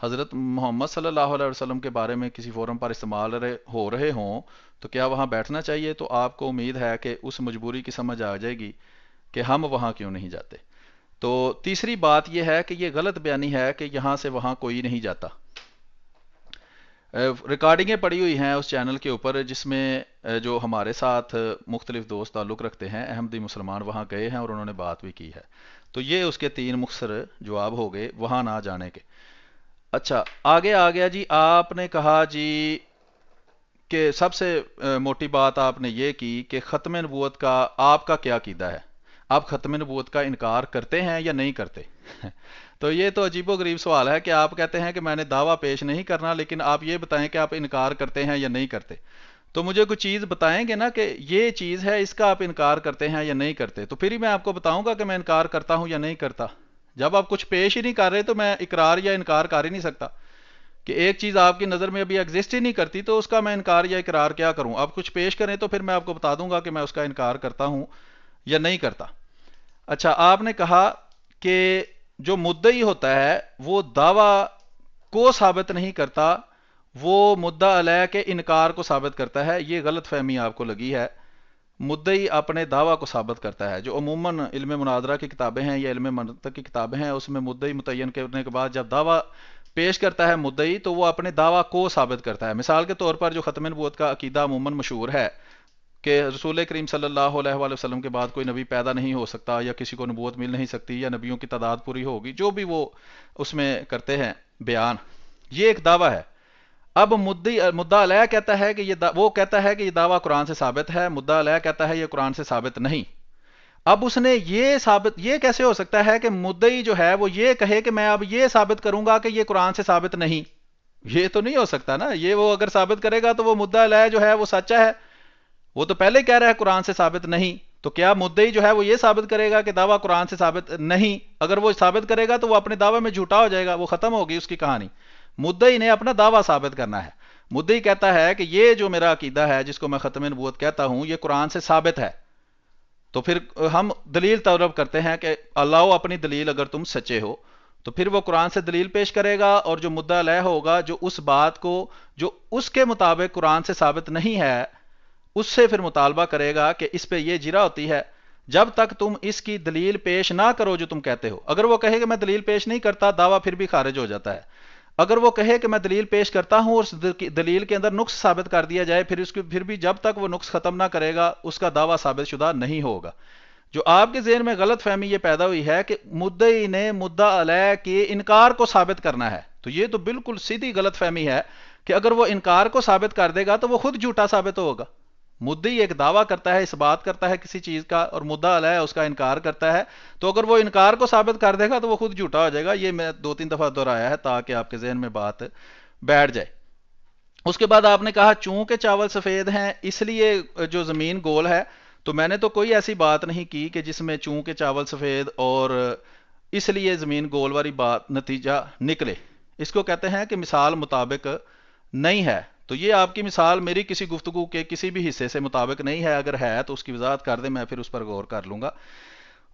Speaker 2: حضرت محمد صلی اللہ علیہ وسلم کے بارے میں کسی فورم پر استعمال ہو رہے ہوں تو کیا وہاں بیٹھنا چاہیے؟ تو آپ کو امید ہے کہ اس مجبوری کی سمجھ آ جائے گی کہ ہم وہاں کیوں نہیں جاتے۔ تو تیسری بات یہ ہے کہ یہ غلط بیانی ہے کہ یہاں سے وہاں کوئی نہیں جاتا۔ ریکارڈنگیں پڑی ہوئی ہیں اس چینل کے اوپر جس میں جو ہمارے ساتھ مختلف دوست تعلق رکھتے ہیں احمدی مسلمان وہاں گئے ہیں اور انہوں نے بات بھی کی ہے۔ تو یہ اس کے 3 مختصر جواب ہو گئے وہاں نہ جانے کے۔ اچھا آگے آ گیا جی، آپ نے کہا جی کہ سب سے موٹی بات آپ نے یہ کی کہ ختم نبوت کا آپ کا کیا عقیدہ ہے، آپ ختم نبوت کا انکار کرتے ہیں یا نہیں کرتے؟ تو یہ تو عجیب و غریب سوال ہے کہ آپ کہتے ہیں کہ میں نے دعویٰ پیش نہیں کرنا، لیکن آپ یہ بتائیں کہ آپ انکار کرتے ہیں یا نہیں کرتے۔ تو مجھے کوئی چیز بتائیں گے نا کہ یہ چیز ہے اس کا آپ انکار کرتے ہیں یا نہیں کرتے، تو پھر ہی میں آپ کو بتاؤں گا کہ میں انکار کرتا ہوں یا نہیں کرتا۔ جب آپ کچھ پیش ہی نہیں کر رہے تو میں اقرار یا انکار کر ہی نہیں سکتا۔ کہ ایک چیز آپ کی نظر میں ابھی ایگزسٹ ہی نہیں کرتی تو اس کا میں انکار یا اقرار کیا کروں؟ آپ کچھ پیش کریں تو پھر میں آپ کو بتا دوں گا کہ میں اس کا انکار کرتا ہوں یا نہیں کرتا۔ اچھا آپ نے کہا کہ جو مدعی ہوتا ہے وہ دعویٰ کو ثابت نہیں کرتا، وہ مدعا علیہ کے انکار کو ثابت کرتا ہے۔ یہ غلط فہمی آپ کو لگی ہے۔ مدعی اپنے دعویٰ کو ثابت کرتا ہے۔ جو عموماً علم مناظرہ کی کتابیں ہیں یا علم منطق کی کتابیں ہیں اس میں مدعی متعین کرنے کے بعد جب دعویٰ پیش کرتا ہے مدعی تو وہ اپنے دعویٰ کو ثابت کرتا ہے۔ مثال کے طور پر جو ختم نبوت کا عقیدہ عموماً مشہور ہے کہ رسول کریم صلی اللہ علیہ وآلہ وسلم کے بعد کوئی نبی پیدا نہیں ہو سکتا یا کسی کو نبوت مل نہیں سکتی یا نبیوں کی تعداد پوری ہوگی، جو بھی وہ اس میں کرتے ہیں بیان، یہ ایک دعویٰ ہے۔ اب مدعا علیہ کہتا ہے کہ وہ کہتا ہے کہ یہ دعویٰ قرآن سے ثابت ہے، مدعا علیہ کہتا ہے یہ قرآن سے ثابت نہیں۔ اب اس نے یہ کیسے ہو سکتا ہے کہ مدعی جو ہے وہ یہ کہے کہ میں اب یہ ثابت کروں گا کہ یہ قرآن سے ثابت نہیں؟ یہ تو نہیں ہو سکتا نا۔ یہ وہ اگر ثابت کرے گا تو وہ مدعا علیہ جو ہے وہ سچا ہے، وہ تو پہلے کہہ رہا ہے قرآن سے ثابت نہیں، تو کیا مدعی جو ہے وہ یہ ثابت کرے گا کہ دعویٰ قرآن سے ثابت نہیں؟ اگر وہ ثابت کرے گا تو وہ اپنے دعوے میں جھوٹا ہو جائے گا، وہ ختم ہوگی اس کی کہانی۔ مدعی نے اپنا دعویٰ ثابت کرنا ہے۔ مدعی کہتا ہے کہ یہ جو میرا عقیدہ ہے جس کو میں ختم نبوت کہتا ہوں یہ قرآن سے ثابت ہے، تو پھر ہم دلیل طلب کرتے ہیں کہ اللہ اپنی دلیل اگر تم سچے ہو، تو پھر وہ قرآن سے دلیل پیش کرے گا، اور جو مدعا علیہ ہوگا جو اس بات کو جو اس کے مطابق قرآن سے ثابت نہیں ہے اس سے پھر مطالبہ کرے گا کہ اس پہ یہ جرا ہوتی ہے جب تک تم اس کی دلیل پیش نہ کرو جو تم کہتے ہو۔ اگر وہ کہے کہ میں دلیل پیش نہیں کرتا، دعویٰ پھر بھی خارج ہو جاتا ہے۔ اگر وہ کہے کہ میں دلیل پیش کرتا ہوں اور اس دلیل کے اندر نقص ثابت کر دیا جائے، پھر بھی جب تک وہ نقص ختم نہ کرے گا اس کا دعویٰ ثابت شدہ نہیں ہوگا۔ جو آپ کے ذہن میں غلط فہمی یہ پیدا ہوئی ہے کہ مدعی نے مدعا علیہ کے انکار کو ثابت کرنا ہے، تو یہ تو بالکل سیدھی غلط فہمی ہے کہ اگر وہ انکار کو ثابت کر دے گا تو وہ خود جھوٹا ثابت ہوگا۔ مدعی ایک دعویٰ کرتا ہے، اس بات کرتا ہے کسی چیز کا، اور مدعا علیہ اس کا انکار کرتا ہے، تو اگر وہ انکار کو ثابت کر دے گا تو وہ خود جھوٹا ہو جائے گا۔ یہ میں 2-3 دفعہ دہرایا ہے تاکہ آپ کے ذہن میں بات بیٹھ جائے۔ اس کے بعد آپ نے کہا چونکہ چاول سفید ہیں اس لیے جو زمین گول ہے، تو میں نے تو کوئی ایسی بات نہیں کی کہ جس میں چونکہ چاول سفید اور اس لیے زمین گول والی بات نتیجہ نکلے۔ اس کو کہتے ہیں کہ مثال مطابق نہیں ہے۔ تو یہ آپ کی مثال میری کسی گفتگو کے کسی بھی حصے سے مطابق نہیں ہے، اگر ہے تو اس کی وضاحت کر دیں، میں پھر اس پر غور کر لوں گا۔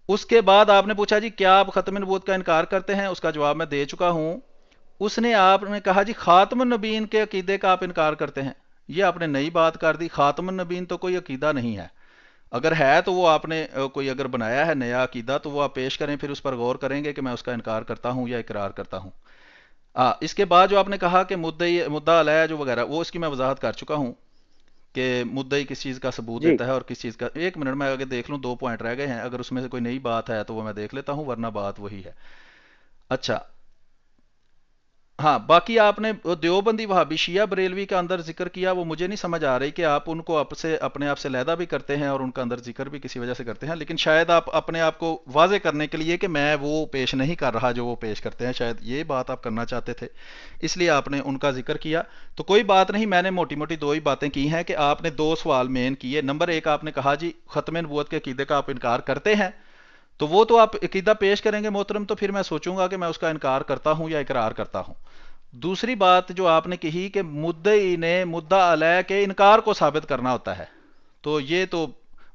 Speaker 2: اس کے بعد آپ نے پوچھا جی کیا آپ ختم نبوت کا انکار کرتے ہیں؟ اس کا جواب میں دے چکا ہوں۔ اس نے آپ نے کہا جی خاتم النبیین کے عقیدے کا آپ انکار کرتے ہیں۔ یہ آپ نے نئی بات کر دی، خاتم النبیین تو کوئی عقیدہ نہیں ہے۔ اگر ہے تو وہ آپ نے کوئی اگر بنایا ہے نیا عقیدہ تو وہ آپ پیش کریں، پھر اس پر غور کریں گے کہ میں اس کا انکار کرتا ہوں یا اقرار کرتا ہوں۔ اس کے بعد جو آپ نے کہا کہ مدعا علیہ جو وغیرہ، وہ اس کی میں وضاحت کر چکا ہوں کہ مدعی کس چیز کا ثبوت دیتا ہے اور کس چیز کا۔ 1 منٹ میں اگر دیکھ لوں 2 پوائنٹ رہ گئے ہیں، اگر اس میں سے کوئی نئی بات ہے تو وہ میں دیکھ لیتا ہوں، ورنہ بات وہی ہے۔ اچھا ہاں، باقی آپ نے دیوبندی وہابی شیعہ بریلوی کا اندر ذکر کیا، وہ مجھے نہیں سمجھ آ رہی کہ آپ ان کو اپنے آپ سے علیحدہ بھی کرتے ہیں اور ان کا اندر ذکر بھی کسی وجہ سے کرتے ہیں، لیکن شاید آپ اپنے آپ کو واضح کرنے کے لیے کہ میں وہ پیش نہیں کر رہا جو وہ پیش کرتے ہیں، شاید یہ بات آپ کرنا چاہتے تھے، اس لیے آپ نے ان کا ذکر کیا۔ تو کوئی بات نہیں، میں نے موٹی موٹی 2 ہی باتیں کی ہیں کہ آپ نے 2 سوال مین کیے۔ نمبر 1 آپ نے کہا جی ختم نبوت کے عقیدے کا آپ انکار کرتے ہیں، تو وہ تو آپ عقیدہ پیش کریں گے محترم، تو پھر میں سوچوں گا کہ میں اس کا انکار کرتا ہوں یا اقرار کرتا ہوں۔ دوسری بات جو آپ نے کہی کہ مدعی نے مدعا علیہ کے انکار کو ثابت کرنا ہوتا ہے، تو یہ تو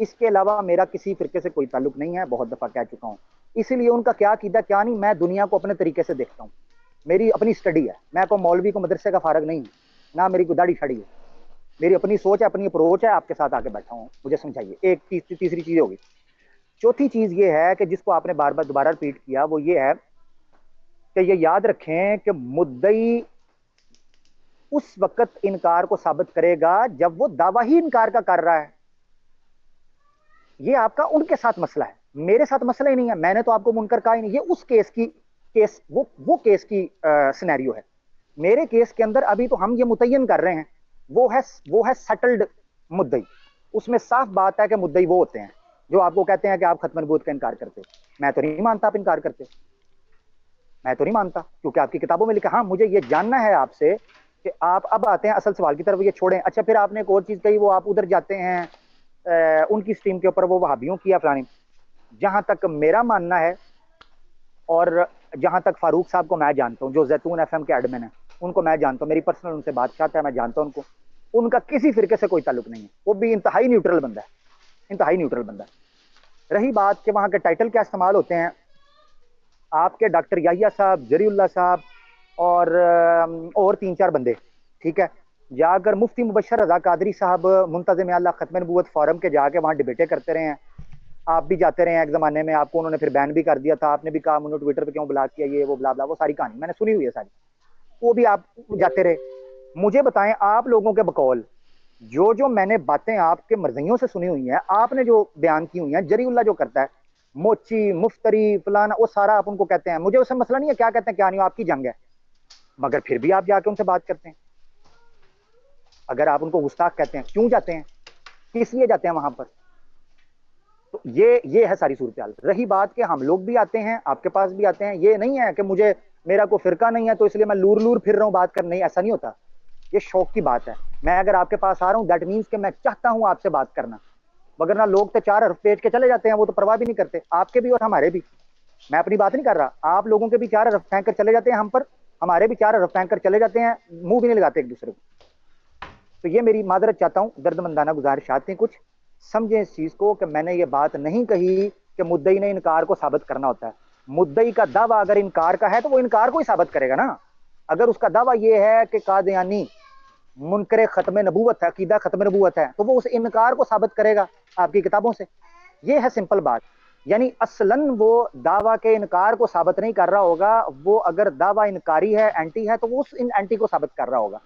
Speaker 3: اس کے علاوہ میرا کسی فرقے سے کوئی تعلق نہیں ہے، بہت دفعہ کہہ چکا ہوں. اسی لیے ان کا کیا عقیدہ کیا نہیں، میں دنیا کو اپنے طریقے سے دیکھتا ہوں. میری اپنی اسٹڈی ہے، میں کوئی مولوی کو مدرسے کا فارغ نہیں ہوں، نہ میری کوئی داڑھی شاڑی ہے. میری اپنی سوچ ہے، اپنی اپروچ ہے. آپ کے ساتھ آ کے بیٹھا ہوں، مجھے سمجھائیے. ایک تیسری چیز ہوگی. چوتھی چیز یہ ہے کہ جس کو آپ نے بار بار دوبارہ ریپیٹ کیا، وہ یہ ہے کہ یہ یاد رکھیں کہ مدعی اس وقت انکار کو ثابت کرے گا جب وہ دعویٰ ہی انکار کا کر رہا ہے. یہ آپ کا ان کے ساتھ مسئلہ ہے، میرے ساتھ مسئلہ ہی نہیں ہے. میں نے تو آپ کو منکر کہا ہی نہیں. یہ اس کیس وہ کیس کی سینیریو ہے. میرے کیس کے اندر ابھی تو ہم یہ متعین کر رہے ہیں، وہ ہے سیٹلڈ مدعی. اس میں صاف بات ہے کہ مدعی وہ ہوتے ہیں جو آپ کو کہتے ہیں کہ آپ ختم نبوت کا انکار کرتے. میں تو نہیں مانتا آپ انکار کرتے، میں تو نہیں مانتا، کیونکہ آپ کی کتابوں میں لکھا. ہاں مجھے یہ جاننا ہے آپ سے کہ آپ اب آتے ہیں اصل سوال کی طرف، یہ چھوڑیں. اچھا پھر آپ نے ایک اور چیز کہی، وہ آپ ادھر جاتے ہیں ان کی سٹریم کے اوپر، وہ وہابیوں کی فلانی. جہاں تک میرا ماننا ہے، اور جہاں تک فاروق صاحب کو میں جانتا ہوں جو زیتون ایف ایم کے ایڈمن ہیں، ان کو میں جانتا ہوں، میری پرسنل ان سے بات چاہتا ہے، میں جانتا ہوں ان کو. ان کا کسی فرقے سے کوئی تعلق نہیں ہے، وہ بھی انتہائی نیوٹرل بندہ ہے، انتہائی نیوٹرل بندہ ہے. رہی بات کہ وہاں کے ٹائٹل کیا استعمال ہوتے ہیں، آپ کے ڈاکٹر یحییٰ صاحب، جری اللہ صاحب اور 3-4 بندے، ٹھیک ہے، جا کر مفتی مبشر رضا قادری صاحب منتظم اعلیٰ ختم نبوت فورم کے جا کے وہاں ڈبیٹیں کرتے رہے ہیں. آپ بھی جاتے رہے ہیں ایک زمانے میں، آپ کو انہوں نے پھر بین بھی کر دیا تھا. آپ نے بھی کہا مجھے ٹویٹر پہ کیوں بلاک کیا، یہ وہ بلا بلا، وہ ساری کہانی میں نے سنی ہوئی ہے ساری. وہ بھی آپ جاتے رہے. مجھے بتائیں آپ لوگوں کے بقول جو میں نے باتیں آپ کے مرضیوں سے سنی ہوئی ہیں، آپ نے جو بیان کی ہوئی ہیں، جری اللہ جو کرتا ہے موچی مفتری فلانا، وہ سارا آپ ان کو کہتے ہیں. مجھے اس سے مسئلہ نہیں ہے کیا کہتے ہیں کیا نہیں، آپ کی جنگ ہے، مگر پھر بھی آپ جا کے ان سے بات کرتے ہیں. اگر آپ ان کو گستاخ کہتے ہیں، کیوں جاتے ہیں، کس لیے جاتے ہیں وہاں پر؟ تو یہ ہے ساری صورتحال. رہی بات کہ ہم لوگ بھی آتے ہیں، آپ کے پاس بھی آتے ہیں. یہ نہیں ہے کہ مجھے میرا کوئی فرقہ نہیں ہے تو اس لیے میں لور پھر رہا ہوں بات کرنے، ایسا نہیں ہوتا. یہ شوق کی بات ہے. میں اگر آپ کے پاس آ رہا ہوں دیٹ مینس کہ میں چاہتا ہوں آپ سے بات کرنا، مگر نہ لوگ تو 4 حرف پیٹ کے چلے جاتے ہیں، وہ تو پرواہ بھی نہیں کرتے، آپ کے بھی اور ہمارے بھی. میں اپنی بات نہیں کر رہا، آپ لوگوں کے بھی 4 حرف پھینک کر چلے جاتے ہیں ہم پر، ہمارے بھی 4 حرف پھینک کر چلے جاتے ہیں، منہ بھی نہیں لگاتے ایک دوسرے کو. تو یہ میری معذرت چاہتا ہوں، درد مندانہ گزارشات ہیں کچھ. سمجھیں اس چیز کو کہ میں نے یہ بات نہیں کہی کہ مدعی نے انکار کو ثابت کرنا ہوتا ہے. مدعی کا دعویٰ اگر انکار کا ہے تو وہ انکار کو ہی ثابت کرے گا نا. اگر اس کا دعویٰ یہ ہے کہ قادیانی منکر ختم نبوت ہے، عقیدہ ختم نبوت ہے، تو وہ اس انکار کو ثابت کرے گا آپ کی کتابوں سے. یہ ہے سمپل بات. یعنی اصلاً وہ دعویٰ کے انکار کو ثابت نہیں کر رہا ہوگا، وہ اگر دعویٰ انکاری ہے، اینٹی ہے، تو وہ اس اینٹی کو ثابت کر رہا ہوگا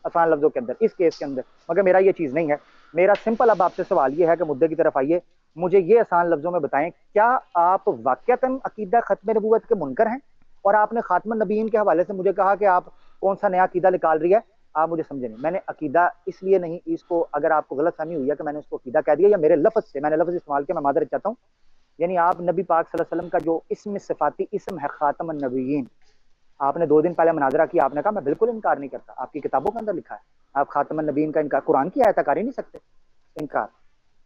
Speaker 3: آسان لفظوں کے اندر، اس کیس کے اندر. مگر میرا یہ چیز نہیں ہے. میرا سمپل اب آپ سے سوال یہ ہے کہ مدعے کی طرف آئیے، مجھے یہ آسان لفظوں میں بتائیں، کیا آپ واقعتاً عقیدہ ختم نبوت کے منکر ہیں؟ اور آپ نے خاتم النبیین کے حوالے سے مجھے کہا کہ آپ کون سا نیا عقیدہ نکال رہی ہے. آپ مجھے سمجھے نہیں، میں نے عقیدہ اس لیے نہیں، اس کو اگر آپ کو غلط فہمی ہوئی ہے کہ میں نے اس کو عقیدہ کہہ دیا، یا میرے لفظ سے میں نے لفظ استعمال کیا، میں معذرت چاہتا ہوں. یعنی آپ نبی پاک صلی اللہ علیہ وسلم کا جو اسم صفاتی اسم ہے خاتم النبیین، آپ نے 2 دن پہلے مناظرہ کیا، آپ نے کہا میں بالکل انکار نہیں کرتا، آپ کی کتابوں کے اندر لکھا ہے آپ خاتم النبیین کا انکار، قرآن کی آیت کر ہی نہیں سکتے انکار.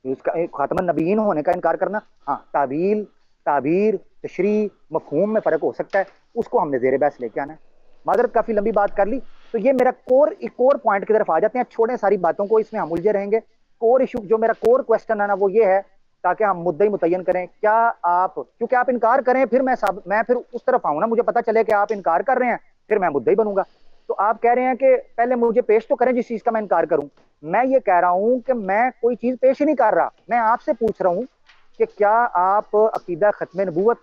Speaker 3: اس کا خاتم النبیین ہونے کا انکار کرنا، ہاں تعویل، تعبیر، تشریح، مفہوم میں فرق ہو سکتا ہے، اس کو ہم نے زیر بحث لے کے آنا ہے. معذرت کافی لمبی بات کر لی. تو یہ میرا ایک اور پوائنٹ کی طرف آ جاتے ہیں، چھوڑیں ساری باتوں کو، اس میں ہم الجھے رہیں گے. کور ایشو جو میرا کور کوشچن ہے نا وہ یہ ہے، تاکہ ہم مدعی متعین کریں. کیا آپ، کیونکہ آپ انکار کریں پھر میں پھر اس طرف آؤں نا، مجھے پتا چلے کہ آپ انکار کر رہے ہیں، پھر میں مدعی بنوں گا. تو آپ کہہ رہے ہیں کہ پہلے مجھے پیش تو کریں جس چیز کا میں انکار کروں. میں یہ کہہ رہا ہوں کہ میں کوئی چیز پیش ہی نہیں کر رہا، میں آپ سے پوچھ رہا ہوں کہ کیا آپ عقیدہ ختم نبوت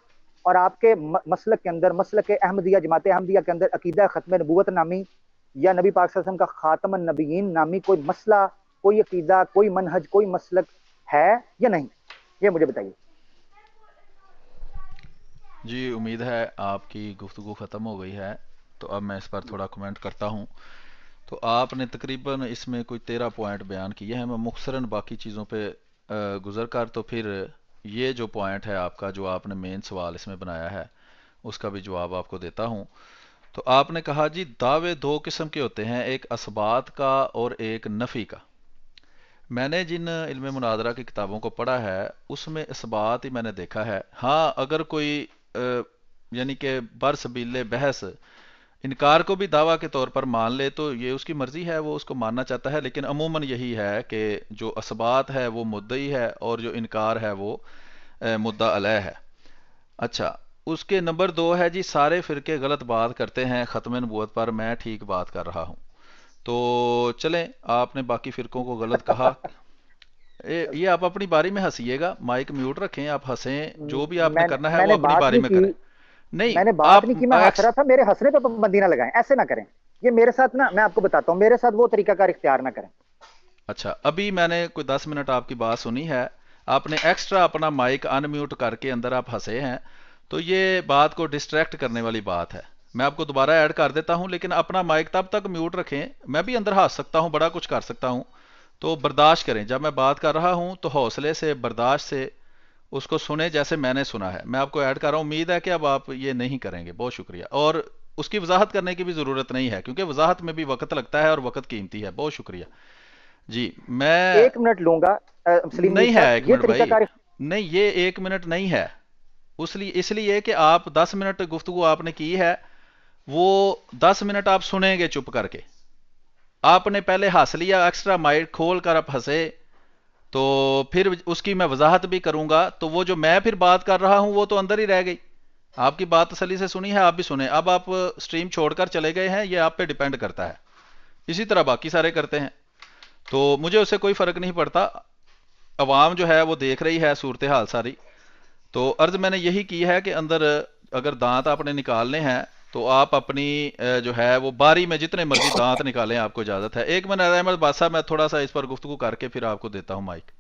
Speaker 3: اور آپ کے مسلک کے اندر، مسلک احمدیہ، جماعت احمدیہ کے اندر عقیدہ ختم نبوت نامی یا نبی پاک صلی اللہ علیہ وسلم کا خاتم النبیین نامی کوئی مسئلہ، کوئی عقیدہ، کوئی منہج، کوئی مسلک ہے یا نہیں؟ یہ مجھے بتائیے.
Speaker 2: جی امید ہے آپ کی گفتگو ختم ہو گئی ہے، تو اب میں اس پر تھوڑا کمنٹ کرتا ہوں. تو آپ نے تقریباً اس میں کوئی 13 پوائنٹ بیان کیے ہیں. میں مختصراً باقی چیزوں پہ گزر کر تو پھر یہ جو پوائنٹ ہے آپ کا، جو آپ نے مین سوال اس میں بنایا ہے، اس کا بھی جواب آپ کو دیتا ہوں. تو آپ نے کہا جی دعوے 2 قسم کے ہوتے ہیں، ایک اثبات کا اور ایک نفی کا. میں نے جن علم مناظرہ کی کتابوں کو پڑھا ہے اس میں اثبات ہی میں نے دیکھا ہے. ہاں اگر کوئی یعنی کہ برسبیل بحث انکار کو بھی دعویٰ کے طور پر مان لے تو یہ اس کی مرضی ہے، وہ اس کو ماننا چاہتا ہے، لیکن عموماً یہی ہے کہ جو اثبات ہے وہ مدعی ہے اور جو انکار ہے وہ مدعا علیہ ہے۔ اچھا، اس کے نمبر 2 ہے جی سارے فرقے غلط بات کرتے ہیں ختم نبوت پر، میں ٹھیک بات کر رہا ہوں۔ تو چلیں، آپ نے باقی فرقوں کو غلط کہا، یہ آپ اپنی باری میں ہنسیے گا، مائک میوٹ رکھیں، آپ ہنسیں، جو بھی آپ نے کرنا ہے
Speaker 3: میں
Speaker 2: وہ
Speaker 3: نے
Speaker 2: اپنی
Speaker 3: بات
Speaker 2: باری
Speaker 3: نہیں
Speaker 2: میں
Speaker 3: کی،
Speaker 2: کریں۔ نہیں
Speaker 3: میں نے بات
Speaker 2: آپ
Speaker 3: نہیں کی، میں ہنس رہا تھا، میرے ہنسنے پہ پابندی نہ لگائیں، ایسے نہ کریں، یہ میرے ساتھ نا، میں آپ کو بتاتا ہوں، میرے ساتھ وہ طریقہ کار اختیار نہ کریں۔
Speaker 2: اچھا، ابھی میں نے کوئی 10 منٹ آپ کی بات سنی ہے، آپ نے ایکسٹرا اپنا مائک ان میوٹ کر کے اندر آپ ہنسے ہیں، تو یہ بات کو ڈسٹریکٹ کرنے والی بات ہے۔ میں آپ کو دوبارہ ایڈ کر دیتا ہوں، لیکن اپنا مائک تب تک میوٹ رکھیں، میں بھی اندر ہنس سکتا ہوں، بڑا کچھ کر سکتا ہوں، تو برداشت کریں، جب میں بات کر رہا ہوں تو حوصلے سے، برداشت سے اس کو سنیں جیسے میں نے سنا ہے۔ میں آپ کو ایڈ کر رہا ہوں، امید ہے کہ اب آپ یہ نہیں کریں گے۔ بہت شکریہ، اور اس کی وضاحت کرنے کی بھی ضرورت نہیں ہے، کیونکہ وضاحت میں بھی وقت لگتا ہے اور وقت قیمتی ہے۔ بہت شکریہ جی۔ میں
Speaker 3: 1 منٹ لوں گا سلیم میر
Speaker 2: نہیں ہے
Speaker 3: صاحب،
Speaker 2: 1
Speaker 3: یہ
Speaker 2: منٹ
Speaker 3: طریقہ
Speaker 2: بھائی،
Speaker 3: کار
Speaker 2: نہیں، یہ 1 منٹ نہیں ہے، اس لیے کہ آپ 10 منٹ گفتگو آپ نے کی ہے، وہ 10 منٹ آپ سنیں گے چپ کر کے، آپ نے پہلے ہنس لیا، ایکسٹرا مائک کھول کر آپ ہنسے، تو پھر اس کی میں وضاحت بھی کروں گا، تو وہ جو میں پھر بات کر رہا ہوں وہ تو اندر ہی رہ گئی۔ آپ کی بات تسلی سے سنی ہے، آپ بھی سنیں، اب آپ سٹریم چھوڑ کر چلے گئے ہیں، یہ آپ پہ ڈیپینڈ کرتا ہے، اسی طرح باقی سارے کرتے ہیں، تو مجھے اس سے کوئی فرق نہیں پڑتا، عوام جو ہے وہ دیکھ رہی ہے صورتحال ساری۔ تو عرض میں نے یہی کی ہے کہ اندر اگر دانت آپ نے نکالنے ہیں تو آپ اپنی جو ہے وہ باری میں جتنے مرضی دانت نکالیں، آپ کو اجازت ہے۔ 1 منٹ احمد بادشاہ، میں تھوڑا سا اس پر گفتگو کر کے پھر آپ کو دیتا ہوں مائک۔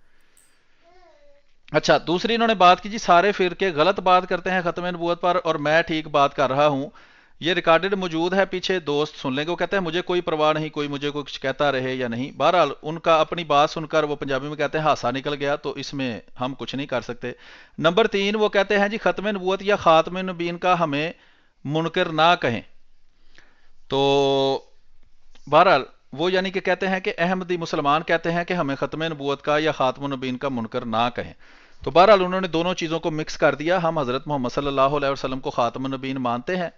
Speaker 2: اچھا، دوسری انہوں نے بات کی جی سارے فرقے غلط بات کرتے ہیں ختم نبوت پر اور میں ٹھیک بات کر رہا ہوں، یہ ریکارڈڈ موجود ہے، پیچھے دوست سن لیں گے، وہ کہتے ہیں مجھے کوئی پرواہ نہیں، کوئی مجھے کچھ کہتا رہے یا نہیں۔ بہرحال ان کا اپنی بات سن کر وہ پنجابی میں کہتے ہیں ہاسا نکل گیا، تو اس میں ہم کچھ نہیں کر سکتے۔ نمبر 3 وہ کہتے ہیں جی ختم نبوت یا خاتم نبین کا ہمیں منکر نہ کہیں، تو بہرحال وہ یعنی کہ کہتے ہیں کہ احمدی مسلمان کہتے ہیں کہ ہمیں ختم نبوت کا یا خاتم النبیین کا منکر نہ کہیں، تو بہرحال انہوں نے دونوں چیزوں کو مکس کر دیا۔ ہم حضرت محمد صلی اللہ علیہ وسلم کو خاتم النبیین مانتے ہیں،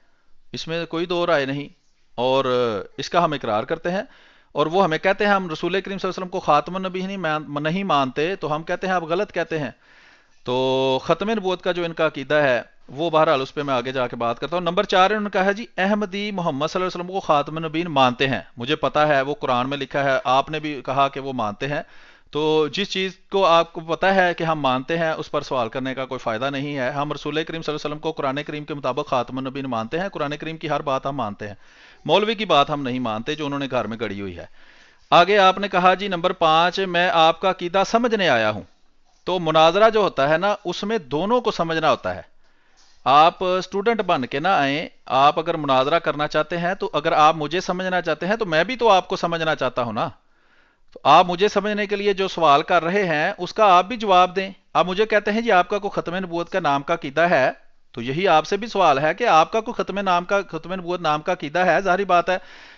Speaker 2: اس میں کوئی دو رائے نہیں، اور اس کا ہم اقرار کرتے ہیں، اور وہ ہمیں کہتے ہیں ہم رسول کریم صلی اللہ علیہ وسلم کو خاتم النبیین نہیں مانتے، تو ہم کہتے ہیں آپ غلط کہتے ہیں۔ تو ختم نبوت کا جو ان کا عقیدہ ہے وہ بہرحال اس پہ میں آگے جا کے بات کرتا ہوں۔ نمبر 4 انہوں نے کہا ہے جی احمدی محمد صلی اللہ علیہ وسلم کو خاتم النبیین مانتے ہیں، مجھے پتا ہے وہ قرآن میں لکھا ہے، آپ نے بھی کہا کہ وہ مانتے ہیں، تو جس چیز کو آپ کو پتا ہے کہ ہم مانتے ہیں اس پر سوال کرنے کا کوئی فائدہ نہیں ہے۔ ہم رسول کریم صلی اللہ علیہ وسلم کو قرآن کریم کے مطابق خاتم النبیین مانتے ہیں، قرآن کریم کی ہر بات ہم مانتے ہیں، مولوی کی بات ہم نہیں مانتے جو انہوں نے گھر میں گڑی ہوئی ہے۔ آگے آپ نے کہا جی نمبر 5 میں آپ کا عقیدہ سمجھنے آیا ہوں، تو مناظرہ جو ہوتا ہے نا اس میں دونوں کو سمجھنا ہوتا ہے، آپ اسٹوڈنٹ بن کے نہ آئیں، آپ اگر مناظرہ کرنا چاہتے ہیں تو اگر آپ مجھے سمجھنا چاہتے ہیں تو میں بھی تو آپ کو سمجھنا چاہتا ہوں نا، تو آپ مجھے سمجھنے کے لیے جو سوال کر رہے ہیں اس کا آپ بھی جواب دیں۔ آپ مجھے کہتے ہیں جی آپ کا کوئی ختم نبوت کا نام کا عقیدہ ہے، تو یہی آپ سے بھی سوال ہے کہ آپ کا کوئی ختم نبوت نام کا عقیدہ ہے، ظاہری بات ہے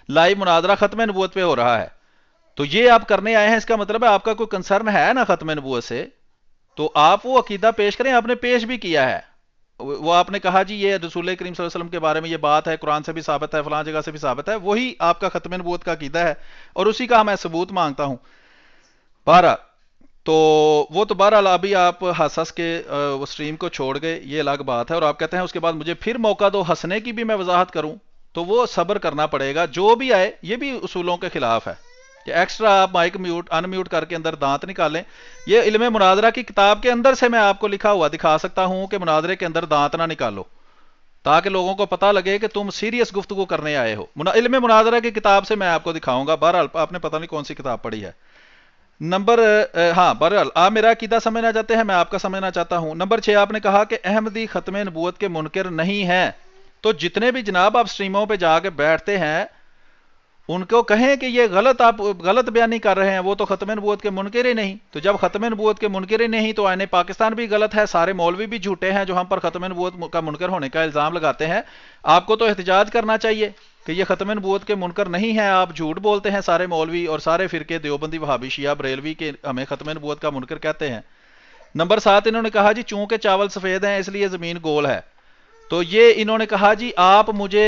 Speaker 2: لائیو مناظرہ ختم نبوت پہ ہو رہا ہے، تو یہ آپ کرنے آئے ہیں، اس کا مطلب ہے آپ کا کوئی کنسرن ہے نا ختم نبوت سے، تو آپ وہ عقیدہ پیش کریں، آپ نے پیش بھی کیا ہے، وہ آپ نے کہا جی یہ رسول کریم صلی اللہ علیہ وسلم کے بارے میں یہ بات ہے، قرآن سے بھی ثابت ہے، فلاں جگہ سے بھی ثابت ہے، وہی آپ کا ختم نبوت کا عقیدہ ہے اور اسی کا میں ثبوت مانگتا ہوں۔ بہرحال تو وہ تو بہرحال ابھی آپ ہنس ہنس کے وہ سٹریم کو چھوڑ گئے، یہ الگ بات ہے، اور آپ کہتے ہیں اس کے بعد مجھے پھر موقع دو ہنسنے کی بھی میں وضاحت کروں، تو وہ صبر کرنا پڑے گا، جو بھی آئے یہ بھی اصولوں کے خلاف ہے کہ ایکسٹرا آپ مائک میوٹ ان میوٹ کر کے اندر دانت نکالیں۔ یہ علم مناظرہ کی کتاب کے اندر سے میں آپ کو لکھا ہوا دکھا سکتا ہوں کہ مناظرے کے اندر دانت نہ نکالو، تاکہ لوگوں کو پتہ لگے کہ تم سیریس گفتگو کرنے آئے ہو۔ علم مناظرہ کی کتاب سے میں آپ کو دکھاؤں گا، بہرحال آپ نے پتہ نہیں کون سی کتاب پڑھی ہے۔ نمبر ہاں بہرحال آپ میرا عقیدہ سمجھنا چاہتے ہیں، میں آپ کا سمجھنا چاہتا ہوں۔ نمبر 6 آپ نے کہا کہ احمدی ختم نبوت کے منکر نہیں ہیں، تو جتنے بھی جناب آپ سٹریموں پہ جا کے بیٹھتے ہیں ان کو کہیں کہ یہ غلط، آپ غلط بیانی کر رہے ہیں، وہ تو ختم نبوت کے منکر ہی نہیں، تو جب ختم نبوت کے منکر ہی نہیں تو آئین پاکستان بھی غلط ہے، سارے مولوی بھی جھوٹے ہیں جو ہم پر ختم نبوت کا منکر ہونے کا الزام لگاتے ہیں۔ آپ کو تو احتجاج کرنا چاہیے کہ یہ ختم نبوت کے منکر نہیں ہیں، آپ جھوٹ بولتے ہیں، سارے مولوی اور سارے فرقے دیوبندی وہابی شیعہ بریلوی کے ہمیں ختم نبوت کا منکر کہتے ہیں۔ نمبر 7 انہوں نے کہا جی چونکہ چاول سفید ہیں اس لیے زمین گول ہے، تو یہ انہوں نے کہا جی آپ مجھے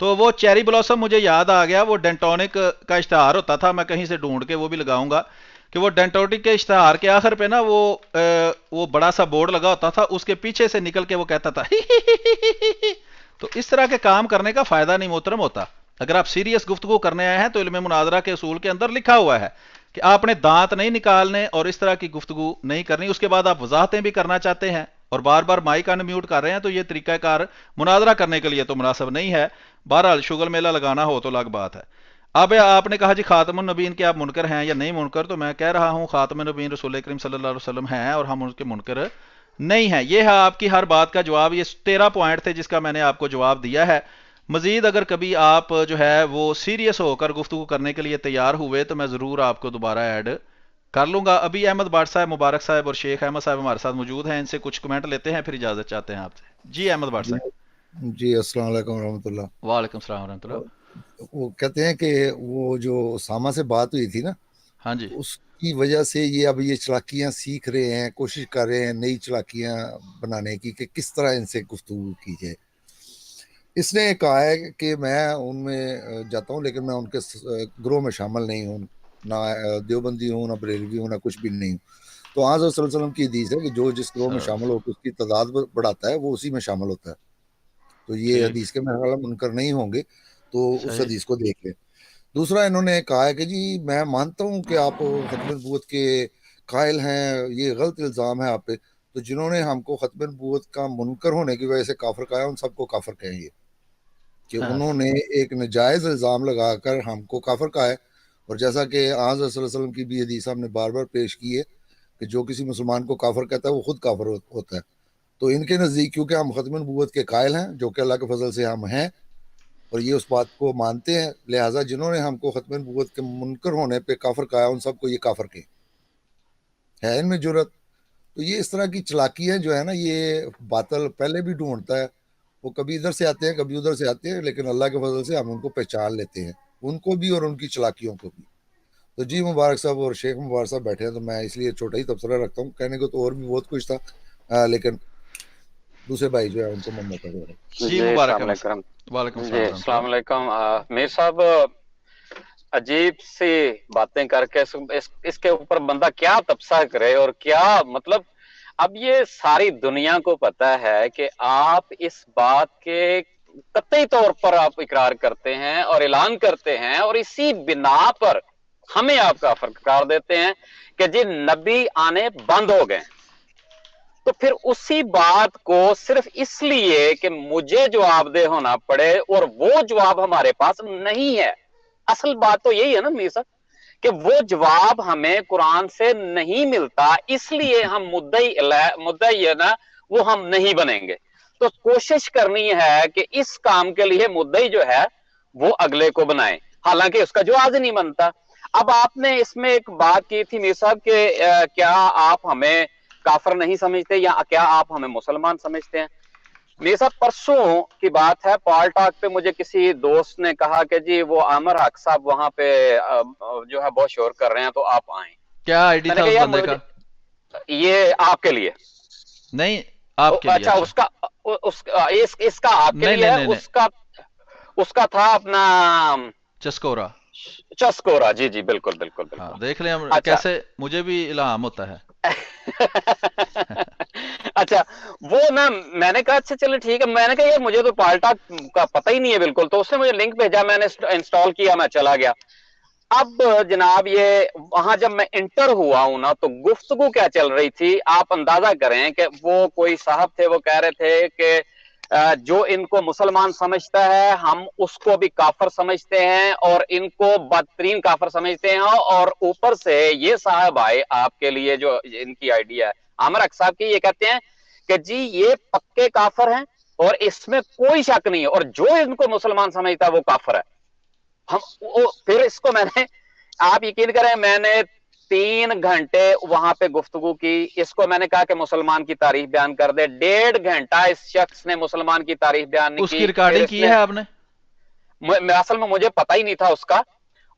Speaker 2: تو وہ چیری بلاسم مجھے یاد آ گیا، وہ ڈینٹونک کا اشتہار ہوتا تھا، میں کہیں سے ڈھونڈ کے وہ بھی لگاؤں گا، کہ وہ ڈینٹونک کے اشتہار کے آخر پہ نا وہ بڑا سا بورڈ لگا ہوتا تھا، اس کے پیچھے سے نکل کے وہ کہتا تھا تو اس طرح کے کام کرنے کا فائدہ نہیں محترم ہوتا. اگر آپ سیریس گفتگو کرنے آئے ہیں تو علم مناظرہ کے اصول کے اندر لکھا ہوا ہے کہ آپ نے دانت نہیں نکالنے اور اس طرح کی گفتگو نہیں کرنی. اس کے بعد آپ وضاحتیں بھی کرنا چاہتے ہیں اور بار بار مائک ان میوٹ کر رہے ہیں، تو یہ طریقہ کار مناظرہ کرنے کے لیے تو مناسب نہیں ہے. بہرحال شغل میلہ لگانا ہو تو الگ بات ہے. اب آپ نے کہا جی خاتم النبیین کے آپ منکر ہیں یا نہیں منکر، تو میں کہہ رہا ہوں خاتم النبیین رسول کریم صلی اللہ علیہ وسلم ہیں اور ہم ان کے منکر نہیں ہیں. یہ ہے آپ کی ہر بات کا جواب. یہ 13 پوائنٹ تھے جس کا میں نے آپ کو جواب دیا ہے. مزید اگر کبھی آپ جو ہے وہ سیریس ہو کر گفتگو کرنے کے لیے تیار ہوئے تو میں ضرور آپ کو دوبارہ ایڈ کر لوں گا. ابھی احمد بٹ صاحب، مبارک صاحب اور شیخ احمد صاحب ہمارے ساتھ موجود ہیں، ان سے کچھ کمنٹ لیتے ہیں پھر اجازت چاہتے ہیں آپ سے. جی احمد بٹ صاحب.
Speaker 4: جی السلام علیکم ورحمۃ اللہ.
Speaker 2: وعلیکم السلام ورحمۃ اللہ.
Speaker 4: وہ کہتے ہیں کہ وہ جو اسامہ سے بات ہوئی تھی نا،
Speaker 2: ہاں جی.
Speaker 4: اس کی وجہ سے یہ اب یہ چلاکیاں سیکھ رہے ہیں، کوشش کر رہے ہیں نئی چلاکیاں بنانے کی کہ کس طرح ان سے گفتگو کی جائے. اس نے کہا ہے کہ میں ان میں جاتا ہوں لیکن میں ان کے گروہ میں شامل نہیں ہوں، نہ دیوبندی ہوں، نہ بریلوی ہوں، نہ کچھ بھی نہیں ہوں. تو آج صلی اللہ علیہ وسلم کی حدیث ہے کہ جو جس گروہ میں شامل ہو کے اس کی تعداد بڑھاتا ہے وہ اسی میں شامل ہوتا ہے. تو یہ حدیث کے میرے خیال منکر نہیں ہوں گے، تو اس حدیث کو دیکھ لیں. دوسرا انہوں نے کہا ہے کہ جی میں مانتا ہوں کہ آپ ختم نبوت کے قائل ہیں، یہ غلط الزام ہے آپ پہ. تو جنہوں نے ہم کو ختم نبوت کا منکر ہونے کی وجہ سے کافر کہا ہے ان سب کو کافر کہیں گے کہ انہوں نے ایک ناجائز الزام لگا کر ہم کو کافر کہا ہے. اور جیسا کہ آج صلی اللہ علیہ وسلم کی بھی حدیث ہم نے بار بار پیش کی ہے کہ جو کسی مسلمان کو کافر کہتا ہے وہ خود کافر ہوتا ہے. تو ان کے نزدیک کیونکہ ہم ختم نبوت کے قائل ہیں، جو کہ اللہ کے فضل سے ہم ہیں اور یہ اس بات کو مانتے ہیں، لہٰذا جنہوں نے ہم کو ختم نبوت کے منکر ہونے پہ کافر کہا ان سب کو یہ کافر کہیں. ہے ان میں جرت. تو یہ اس طرح کی چلاکیاں جو ہے نا، یہ باطل پہلے بھی ڈھونڈتا ہے. وہ کبھی ادھر سے آتے ہیں کبھی ادھر سے آتے ہیں، لیکن اللہ کے فضل سے ہم ان کو پہچان لیتے ہیں، ان کو بھی اور ان کی چلاکیوں کو بھی. تو جی مبارک صاحب اور شیخ مبارک صاحب بیٹھے ہیں تو میں اس لیے چھوٹا ہی تبصرہ رکھتا ہوں. کہنے کو تو اور بھی بہت کچھ تھا لیکن دوسرے بھائی جو ہے ان کو موقع دے رہا ہوں.
Speaker 2: جی السلام علیکم. وعلیکم
Speaker 5: جی السلام علیکم. میر صاحب عجیب سی باتیں کر کے اس کے اوپر بندہ کیا تبصرہ کرے اور کیا مطلب. اب یہ ساری دنیا کو پتا ہے کہ آپ اس بات کے قطعی طور پر آپ اقرار کرتے ہیں اور اعلان کرتے ہیں اور اسی بنا پر ہمیں آپ کافر قرار دیتے ہیں کہ جی نبی آنے بند ہو گئے. تو پھر اسی بات کو صرف اس لیے کہ مجھے جواب دہ ہونا پڑے اور وہ جواب ہمارے پاس نہیں ہے. اصل بات تو یہی ہے نا میر صاحب کہ وہ جواب ہمیں قرآن سے نہیں ملتا، اس لیے ہم مدعی ہے نا وہ ہم نہیں بنیں گے. تو کوشش کرنی ہے کہ اس کام کے لیے مدعی جو ہے وہ اگلے کو بنائے، حالانکہ اس کا جواز نہیں بنتا. اب آپ نے اس میں ایک بات کی تھی میر صاحب کہ کیا آپ ہمیں کافر نہیں سمجھتے یا کیا آپ ہمیں مسلمان سمجھتے ہیں. میرے ساتھ پرسوں کی بات ہے، پال ٹاک پہ مجھے کسی دوست نے کہا کہ جی وہ عامر حق صاحب وہاں پہ جو ہے بہت شور کر رہے ہیں تو آپ آئیں.
Speaker 2: کیا آئی ڈی تھا اس بندے کا؟
Speaker 5: یہ آپ کے لیے
Speaker 2: نہیں، آپ کے لیے.
Speaker 5: اچھا اس کا آپ کے لیے ہے. اس کا تھا اپنا
Speaker 2: چسکورا.
Speaker 5: جی جی بالکل بالکل بالکل.
Speaker 2: دیکھ لیں کیسے مجھے بھی الہام ہوتا ہے.
Speaker 5: اچھا وہ نا میں نے کہا اچھا چلے ٹھیک ہے. میں نے کہا یار مجھے تو پالٹا کا پتہ ہی نہیں ہے بالکل. تو اس نے مجھے لنک بھیجا، میں نے انسٹال کیا، میں چلا گیا. اب جناب یہ وہاں جب میں انٹر ہوا ہوں نا تو گفتگو کیا چل رہی تھی آپ اندازہ کریں کہ وہ کوئی صاحب تھے، وہ کہہ رہے تھے کہ جو ان کو مسلمان سمجھتا ہے ہم اس کو بھی کافر سمجھتے ہیں اور ان کو بدترین کافر سمجھتے ہیں. اور اوپر سے یہ صاحب آئے آپ کے لیے جو ان کی آئیڈیا ہے عامر حق صاحب کی، یہ کہتے ہیں کہ جی یہ پکے کافر ہیں اور اس میں کوئی شک نہیں ہے اور جو ان کو مسلمان سمجھتا ہے وہ کافر ہے. پھر اس کو میں نے، آپ یقین کریں میں نے 3 گھنٹے وہاں پہ گفتگو کی. اس کو میں نے کہا کہ مسلمان کی تعریف بیان کر دے. 1.5 گھنٹہ اس شخص نے مسلمان کی تعریف بیان نہیں کی.
Speaker 2: اس کی ریکارڈنگ کی ہے آپ نے؟
Speaker 5: اصل میں مجھے پتہ ہی نہیں تھا اس کا،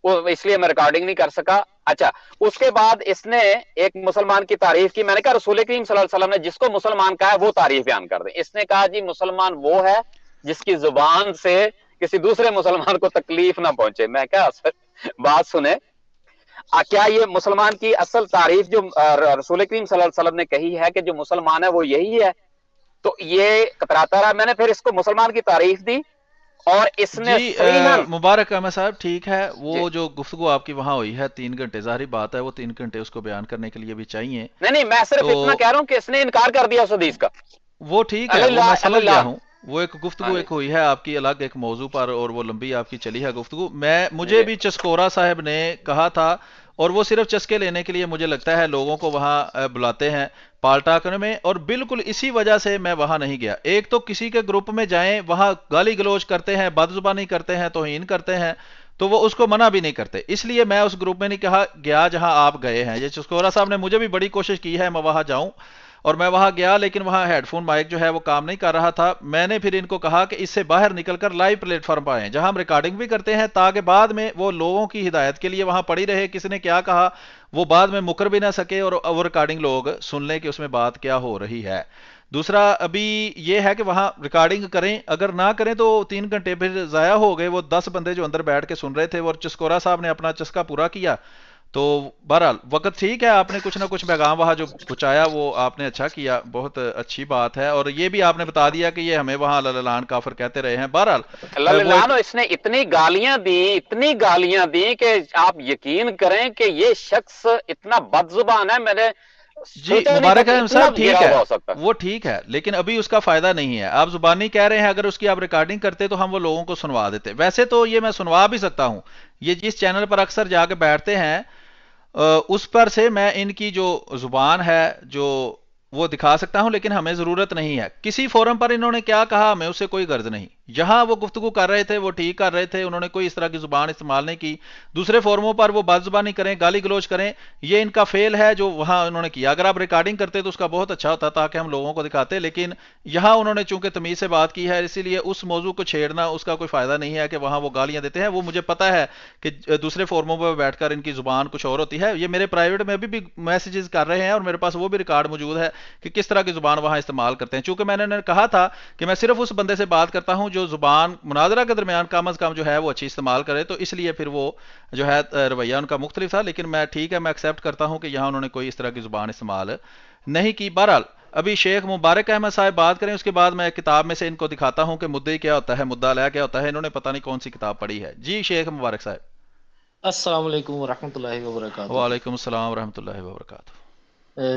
Speaker 5: اس لیے میں ریکارڈنگ نہیں کر سکا. اچھا اس کے بعد اس نے ایک مسلمان کی تعریف کی. میں نے کہا رسول کریم صلی اللہ علیہ وسلم نے جس کو مسلمان کہا ہے وہ تعریف بیان کر دیں. اس نے کہا جی مسلمان وہ ہے جس کی زبان سے کسی دوسرے مسلمان کو تکلیف نہ پہنچے. میں کیا بات سنیں, کیا یہ مسلمان کی اصل تعریف جو رسول کریم صلی اللہ علیہ وسلم نے کہی ہے کہ جو مسلمان ہے وہ یہی ہے, تو یہ کتراتا رہا. میں نے پھر اس کو مسلمان کی تعریف دی اور اس نے
Speaker 2: جی
Speaker 5: فریحاً
Speaker 2: مبارک احمد صاحب ٹھیک ہے, وہ
Speaker 5: جی
Speaker 2: جو گفتگو آپ کی وہاں ہوئی ہے 3 گھنٹے, ظاہری بات ہے وہ 3 گھنٹے اس کو بیان کرنے کے لیے بھی چاہیے.
Speaker 5: نہیں, میں صرف اتنا
Speaker 2: تو
Speaker 5: کہہ رہا ہوں کہ اس نے انکار کر دیا اس حدیث کا.
Speaker 2: وہ ٹھیک ہے, وہ میں سمجھ گیا ہوں, وہ ایک
Speaker 5: ہاں
Speaker 2: گفتگو
Speaker 5: جی
Speaker 2: ایک ہوئی ہے آپ کی الگ ایک موضوع پر, اور وہ لمبی آپ کی چلی ہے گفتگو. مجھے
Speaker 5: جی
Speaker 2: بھی چسکورا صاحب نے کہا تھا, اور وہ صرف چسکے لینے کے لیے مجھے لگتا ہے لوگوں کو وہاں بلاتے ہیں پالٹا کرنے میں, اور بالکل اسی وجہ سے میں وہاں نہیں گیا. ایک تو کسی کے گروپ میں جائیں, وہاں گالی گلوچ کرتے ہیں, بد زبانی کرتے ہیں, توہین کرتے ہیں, تو وہ اس کو منع بھی نہیں کرتے. اس لیے میں اس گروپ میں نہیں کہا گیا جہاں آپ گئے ہیں. یہ چسکورا صاحب نے مجھے بھی بڑی کوشش کی ہے میں وہاں جاؤں, اور میں وہاں گیا, لیکن وہاں ہیڈ فون مائک جو ہے وہ کام نہیں کر رہا تھا. میں نے پھر ان کو کہا کہ اس سے باہر نکل کر لائیو پلیٹ فارم پر آئیں جہاں ہم ریکارڈنگ بھی کرتے ہیں, تاکہ بعد میں وہ لوگوں کی ہدایت کے لیے وہاں پڑی رہے, کس نے کیا کہا وہ بعد میں مکر بھی نہ سکے, اور وہ ریکارڈنگ لوگ سن لیں کہ اس میں بات کیا ہو رہی ہے. دوسرا ابھی یہ ہے کہ وہاں ریکارڈنگ کریں, اگر نہ کریں تو 3 گھنٹے پھر ضائع ہو گئے. وہ 10 بندے جو اندر بیٹھ کے سن رہے تھے, اور چسکورا صاحب نے اپنا چسکا پورا کیا. تو بہرحال وقت ٹھیک ہے, آپ نے کچھ نہ کچھ پیغام وہاں جو پہنچایا وہ آپ نے اچھا کیا, بہت اچھی بات ہے. اور یہ بھی آپ نے بتا دیا کہ یہ ہمیں وہاں للان کافر کہتے رہے ہیں. بہرحال وہ ایک
Speaker 5: اس نے اتنی گالیاں دی کہ آپ یقین کریں کہ یہ شخص اتنا بد زبان ہے, میں نے
Speaker 2: جی
Speaker 5: سوچا نہیں تھا
Speaker 2: مبارک
Speaker 5: کہ
Speaker 2: ہے
Speaker 5: اتنا
Speaker 2: صاحب ٹھیک
Speaker 5: گرا
Speaker 2: ہے,
Speaker 5: ہوا ہو سکتا ہے.
Speaker 2: وہ ٹھیک ہے, لیکن ابھی اس کا فائدہ نہیں ہے. آپ زبانی کہہ رہے ہیں, اگر اس کی آپ ریکارڈنگ کرتے تو ہم وہ لوگوں کو سنوا دیتے. ویسے تو یہ میں سنوا بھی سکتا ہوں, یہ جس چینل پر اکثر جا کے بیٹھتے ہیں اس پر سے میں ان کی جو زبان ہے جو وہ دکھا سکتا ہوں, لیکن ہمیں ضرورت نہیں ہے. کسی فورم پر انہوں نے کیا کہا ہمیں اس سے کوئی غرض نہیں. جہاں وہ گفتگو کر رہے تھے وہ ٹھیک کر رہے تھے, انہوں نے کوئی اس طرح کی زبان استعمال نہیں کی. دوسرے فورموں پر وہ بد زبانی کریں, گالی گلوچ کریں, یہ ان کا فیل ہے جو وہاں انہوں نے کیا. اگر آپ ریکارڈنگ کرتے تو اس کا بہت اچھا ہوتا تاکہ ہم لوگوں کو دکھاتے, لیکن یہاں انہوں نے چونکہ تمیز سے بات کی ہے, اسی لیے اس موضوع کو چھیڑنا اس کا کوئی فائدہ نہیں ہے کہ وہاں وہ گالیاں دیتے ہیں. وہ مجھے پتا ہے کہ دوسرے فورموں پر بیٹھ کر ان کی زبان کچھ اور ہوتی ہے. یہ میرے پرائیویٹ میں بھی میسیجز کر رہے ہیں, اور میرے پاس وہ بھی ریکارڈ موجود ہے کہ کس طرح کی زبان وہاں استعمال کرتے ہیں. چونکہ میں نے کہا تھا کہ میں صرف اس بندے سے بات کرتا ہوں جو زبان مناظرہ کے درمیان کم از کم جو ہے وہ اچھی استعمال کرے, تو اس لیے پھر وہ جو ہے رویہ ان کا مختلف تھا. لیکن میں ٹھیک ہے, میں ایکسیپٹ کرتا ہوں کہ یہاں انہوں نے کوئی اس طرح کی زبان استعمال نہیں کی. بہرحال ابھی شیخ مبارک احمد صاحب بات کریں, اس کے بعد میں کتاب میں سے ان کو دکھاتا ہوں کہ مدعی کیا ہوتا ہے, مدعا علیہ کیا ہوتا ہے. انہوں نے پتہ نہیں کون سی کتاب پڑھی ہے. جی شیخ مبارک صاحب.
Speaker 6: السلام علیکم ورحمۃ اللہ وبرکاتہ.
Speaker 2: وعلیکم السلام ورحمۃ اللہ وبرکاتہ.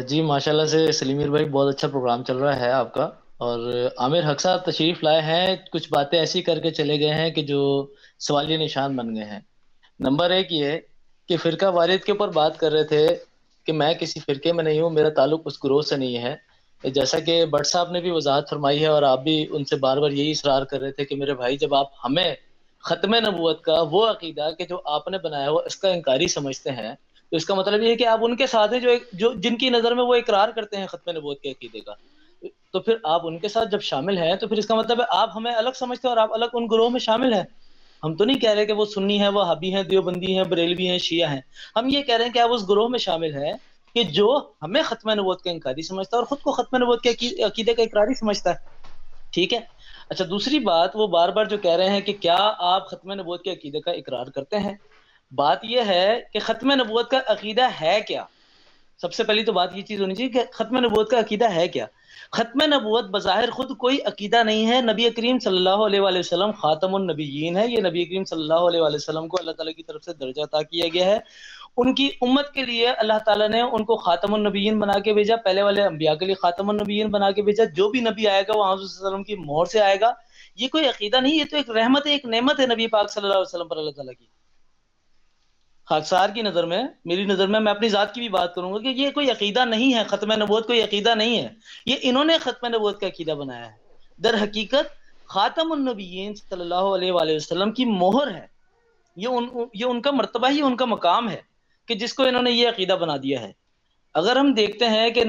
Speaker 6: جی ماشاءاللہ سے سلیمیر بھائی بہت اچھا پروگرام چل رہا ہے آپ کا, اور عامر حق صاحب تشریف لائے ہیں, کچھ باتیں ایسی کر کے چلے گئے ہیں کہ جو سوالیہ نشان بن گئے ہیں. نمبر 1 یہ کہ فرقہ واریت کے اوپر بات کر رہے تھے کہ میں کسی فرقے میں نہیں ہوں, میرا تعلق اس گروہ سے نہیں ہے. جیسا کہ بٹ صاحب نے بھی وضاحت فرمائی ہے, اور آپ بھی ان سے بار بار یہی اصرار کر رہے تھے کہ میرے بھائی جب آپ ہمیں ختم نبوت کا وہ عقیدہ کہ جو آپ نے بنایا ہوا اس کا انکاری سمجھتے ہیں, تو اس کا مطلب یہ ہے کہ آپ ان کے ساتھ ہیں جو جن کی نظر میں وہ اقرار کرتے ہیں ختم نبوت کے عقیدے کا. تو پھر آپ ان کے ساتھ جب شامل ہیں تو پھر اس کا مطلب ہے آپ ہمیں الگ سمجھتے ہیں اور آپ الگ ان گروہ میں شامل ہیں. ہم تو نہیں کہہ رہے کہ وہ سنی ہیں, وہ وہابی ہیں, دیوبندی ہیں, بریلوی ہیں, شیعہ ہیں. ہم یہ کہہ رہے ہیں کہ آپ اس گروہ میں شامل ہیں کہ جو ہمیں ختم نبوت کا انکاری سمجھتا ہے اور خود کو ختم نبوت کے عقیدے کا اقراری سمجھتا ہے. ٹھیک ہے. اچھا دوسری بات, وہ بار بار جو کہہ رہے ہیں کہ کیا آپ ختم نبوت کے عقیدے کا اقرار کرتے ہیں. بات یہ ہے کہ ختم نبوت کا عقیدہ ہے کیا. سب سے پہلی تو بات یہ چیز ہونی چاہیے کہ ختم نبوت کا عقیدہ ہے کیا. ختم نبوت بظاہر خود کوئی عقیدہ نہیں ہے. نبی کریم صلی اللہ علیہ وآلہ وسلم خاتم النبیین ہے. یہ نبی کریم صلی اللہ علیہ وآلہ وسلم کو اللہ تعالیٰ کی طرف سے درجہ عطا کیا گیا ہے. ان کی امت کے لیے اللہ تعالیٰ نے ان کو خاتم النبیین بنا کے بھیجا, پہلے والے انبیاء کے لیے خاتم النبیین بنا کے بھیجا. جو بھی نبی آئے گا وہ حضرت صلی اللہ علیہ وسلم کی مہر سے آئے گا. یہ کوئی عقیدہ نہیں, یہ تو ایک رحمت ہے, ایک نعمت ہے نبی پاک صلی اللہ علیہ وسلم پر اللہ تعالیٰ کی. خاکسار کی نظر میں, میری نظر میں اپنی ذات کی بھی بات کروں گا کہ یہ کوئی عقیدہ نہیں ہے. ختم نبوت کوئی عقیدہ نہیں ہے, یہ انہوں نے ختم نبوت کا عقیدہ بنایا ہے. در حقیقت خاتم النبیین صلی اللہ علیہ وآلہ وسلم کی مہر ہے. یہ ان کا مرتبہ ہی, ان کا مقام ہے کہ جس کو انہوں نے یہ عقیدہ بنا دیا ہے. اگر ہم دیکھتے ہیں کہ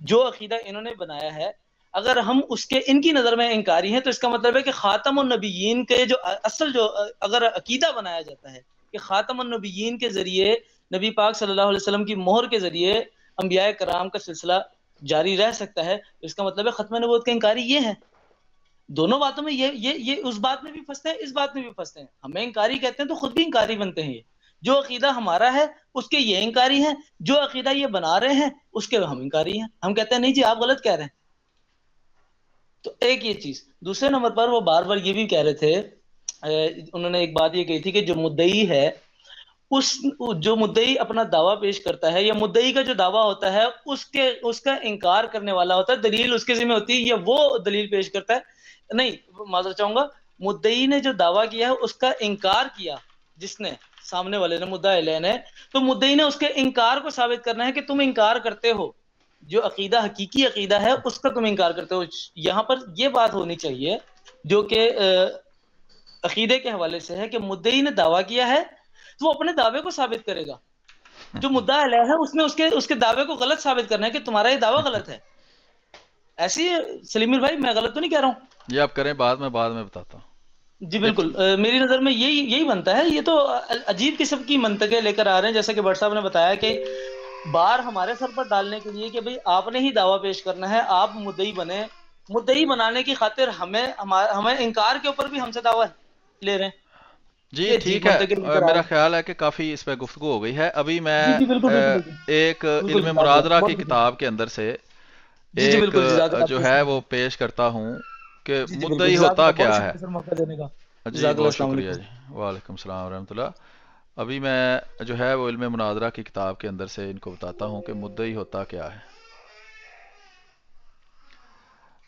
Speaker 6: جو عقیدہ انہوں نے بنایا ہے اگر ہم اس کے ان کی نظر میں انکاری ہیں, تو اس کا مطلب ہے کہ خاتم النبیین کے جو اصل جو اگر عقیدہ بنایا جاتا ہے کہ خاتم النبیین کے ذریعے نبی پاک صلی اللہ علیہ وسلم کی مہر کے ذریعے انبیاء کرام کا سلسلہ جاری رہ سکتا ہے, تو اس کا مطلب ہے ختم نبوت کا انکاری یہ ہے. دونوں باتوں میں یہ اس بات میں بھی پھنستے ہیں، اس بات میں بھی پھنستے ہیں. ہمیں انکاری کہتے ہیں تو خود بھی انکاری بنتے ہیں. یہ جو عقیدہ ہمارا ہے اس کے یہ انکاری ہیں، جو عقیدہ یہ بنا رہے ہیں اس کے ہم انکاری ہیں. ہم کہتے ہیں نہیں جی آپ غلط کہہ رہے ہیں. تو ایک یہ چیز. دوسرے نمبر پر وہ بار بار یہ بھی کہہ رہے تھے، انہوں نے ایک بات یہ کہی تھی کہ جو مدعی ہے، جو مدعی اپنا دعویٰ پیش کرتا ہے، یا مدعی کا جو دعویٰ ہوتا ہے اس کا انکار کرنے والا ہوتا ہے، دلیل اس کے ذمہ ہوتی ہے، یا وہ دلیل پیش کرتا ہے. نہیں، معذرت چاہوں گا، مدعی نے جو دعویٰ کیا ہے اس کا انکار کیا جس نے، سامنے والے نے، مدعی علیہ نے، تو مدعی نے اس کے انکار کو ثابت کرنا ہے کہ تم انکار کرتے ہو، جو عقیدہ حقیقی عقیدہ ہے اس کا تم انکار کرتے ہو. یہاں پر یہ بات ہونی چاہیے جو کہ عقیدے کے حوالے سے ہے کہ مدعی نے دعویٰ کیا ہے تو وہ اپنے دعوے کو ثابت کرے گا. جو مدعا علیہ ہے اس نے اس کے دعوے کو غلط ثابت کرنا ہے کہ تمہارا یہ دعویٰ غلط ہے. ایسی سلیمیر بھائی میں غلط تو نہیں کہہ رہا ہوں؟
Speaker 2: یہ آپ کریں، بعد میں بتاتا ہوں.
Speaker 6: جی بالکل. میری نظر میں یہی بنتا ہے. یہ تو عجیب قسم کی منطقیں لے کر آ رہے ہیں، جیسا کہ بٹ صاحب نے بتایا کہ بار ہمارے سر پر ڈالنے کے لیے کہ بھئی آپ نے ہی دعویٰ پیش کرنا ہے، آپ مدعی بنے. مدعی بنانے کی خاطر ہمیں انکار کے اوپر بھی ہم سے دعویٰ لے رہے ہیں.
Speaker 2: جی ٹھیک ہے، میرا خیال ہے کہ کافی اس پہ گفتگو ہو گئی ہے. ابھی میں ایک علم مناظرہ کی کتاب کے اندر سے ایک جو ہے وہ پیش کرتا ہوں کہ مدعی ہوتا کیا ہے. جی بہت شکریہ جی. وعلیکم السلام ورحمۃ اللہ. ابھی میں جو ہے وہ علم مناظرہ کی کتاب کے اندر سے ان کو بتاتا ہوں کہ مدعی ہوتا کیا ہے.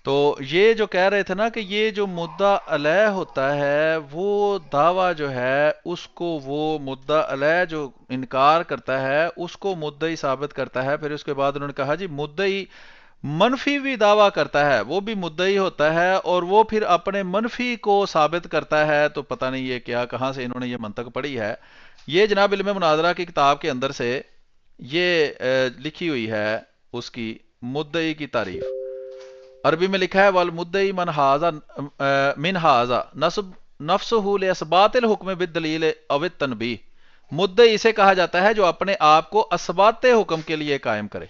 Speaker 2: تو یہ جو کہہ رہے تھے نا کہ یہ جو مدعا علیہ ہوتا ہے وہ دعویٰ جو ہے اس کو وہ مدعا علیہ جو انکار کرتا ہے اس کو مدعی ثابت کرتا ہے. پھر اس کے بعد انہوں نے کہا جی مدعی منفی بھی دعویٰ کرتا ہے وہ بھی مدعی ہوتا ہے، اور وہ پھر اپنے منفی کو ثابت کرتا ہے. تو پتہ نہیں یہ کیا، کہاں سے انہوں نے یہ منطق پڑھی ہے. یہ جناب علم مناظرہ کی کتاب کے اندر سے یہ لکھی ہوئی ہے اس کی مدعی کی تعریف. عربی میں لکھا ہے والمدعی من ھذا نصب نفسہ لاسبات الحکم بالدلیل او التنبیہ. مدعی اسے کہا جاتا ہے جو اپنے آپ کو اثبات حکم کے لیے قائم کرے.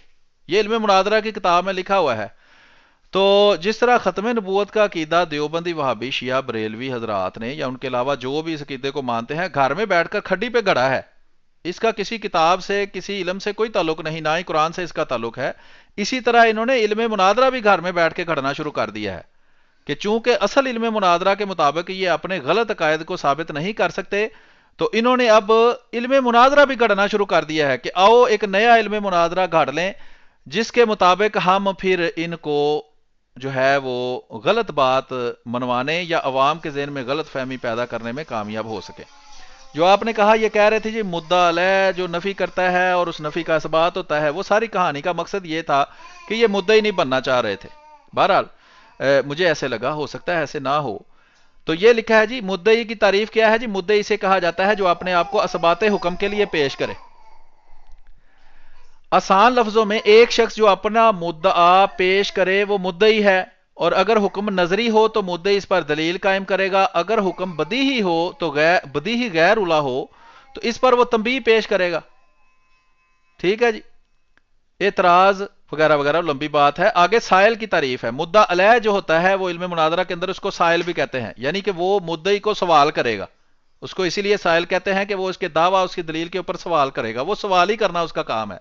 Speaker 2: یہ علم مناظرہ کی کتاب میں لکھا ہوا ہے. تو جس طرح ختم نبوت کا عقیدہ دیوبندی وہابی شیعہ بریلوی حضرات نے یا ان کے علاوہ جو بھی اس عقیدے کو مانتے ہیں گھر میں بیٹھ کر کھڈی پہ گڑا ہے، اس کا کسی کتاب سے کسی علم سے کوئی تعلق نہیں، نہ ہی قرآن سے اس کا تعلق ہے. اسی طرح انہوں نے علم مناظرہ بھی گھر میں بیٹھ کے گھڑنا شروع کر دیا ہے کہ چونکہ اصل علم مناظرہ کے مطابق یہ اپنے غلط عقائد کو ثابت نہیں کر سکتے، تو انہوں نے اب علم مناظرہ بھی گھڑنا شروع کر دیا ہے کہ آؤ ایک نیا علم مناظرہ گھڑ لیں جس کے مطابق ہم پھر ان کو جو ہے وہ غلط بات منوانے یا عوام کے ذہن میں غلط فہمی پیدا کرنے میں کامیاب ہو سکے. جو آپ نے کہا یہ کہہ رہے تھے جی مدعا علیہ جو نفی کرتا ہے اور اس نفی کا اثبات ہوتا ہے، وہ ساری کہانی کا مقصد یہ تھا کہ یہ مدعی نہیں بننا چاہ رہے تھے. بہرحال مجھے ایسے لگا، ہو سکتا ہے ایسے نہ ہو. تو یہ لکھا ہے جی مدعی کی تعریف کیا ہے. جی مدعی اسے کہا جاتا ہے جو اپنے آپ کو اثبات حکم کے لیے پیش کرے. آسان لفظوں میں ایک شخص جو اپنا مدعا پیش کرے وہ مدعی ہے، اور اگر حکم نظری ہو تو مدعی اس پر دلیل قائم کرے گا. اگر حکم بدیہی ہو تو بدیہی غیر الا ہو تو اس پر وہ تنبیہ پیش کرے گا. ٹھیک ہے جی. اعتراض وغیرہ وغیرہ لمبی بات ہے. آگے سائل کی تعریف ہے. مدعا علیہ جو ہوتا ہے وہ علم مناظرہ کے اندر اس کو سائل بھی کہتے ہیں، یعنی کہ وہ مدعی کو سوال کرے گا. اس کو اسی لیے سائل کہتے ہیں کہ وہ اس کے دعویٰ اس کی دلیل کے اوپر سوال کرے گا. وہ سوال ہی کرنا اس کا کام ہے.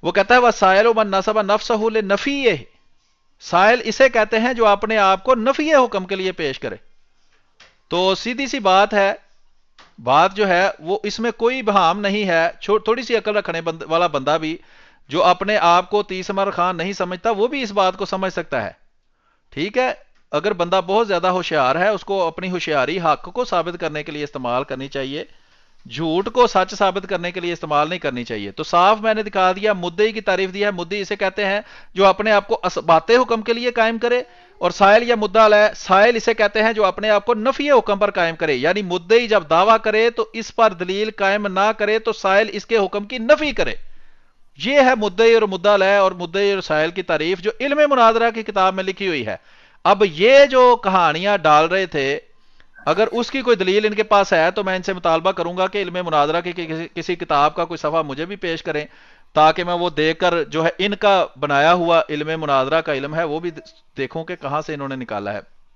Speaker 2: وہ کہتا ہے وَالسَّائِلُ مَن نَصَبَ نَفْسَهُ لِنَفِيِّهِ. سائل اسے کہتے ہیں جو اپنے آپ کو نفی حکم کے لیے پیش کرے. تو سیدھی سی بات ہے، بات جو ہے وہ اس میں کوئی ابہام نہیں ہے. تھوڑی سی عقل رکھنے والا بندہ بھی جو اپنے آپ کو تیس عمر خان نہیں سمجھتا وہ بھی اس بات کو سمجھ سکتا ہے. ٹھیک ہے. اگر بندہ بہت زیادہ ہوشیار ہے اس کو اپنی ہوشیاری حق کو ثابت کرنے کے لیے استعمال کرنی چاہیے، جھوٹ کو سچ ثابت کرنے کے لیے استعمال نہیں کرنی چاہیے. تو صاف میں نے دکھا دیا، مدعی کی تعریف دی ہے. مدعی اسے کہتے ہیں جو اپنے آپ کو اثبات حکم کے لیے قائم کرے، اور سائل یا مدعا علیہ، سائل اسے کہتے ہیں جو اپنے آپ کو نفی حکم پر قائم کرے. یعنی مدعی جب دعویٰ کرے تو اس پر دلیل قائم نہ کرے تو سائل اس کے حکم کی نفی کرے. یہ ہے مدعی اور مدعا علیہ اور مدعی اور سائل کی تعریف جو علم مناظرہ کی کتاب میں لکھی ہوئی ہے. اب یہ جو کہانیاں ڈال رہے تھے اگر اس کی کوئی دلیل ان کے پاس ہے تو میں ان سے مطالبہ کروں گا کہ علم مناظرہ کی کسی کتاب کا کوئی صفحہ مجھے بھی پیش کریں تاکہ میں وہ دیکھ کر جو ہے ان کا بنایا ہوا علم مناظرہ کا علم ہے وہ بھی دیکھوں کہ کہاں سے انہوں نے نکالا ہے.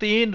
Speaker 2: 3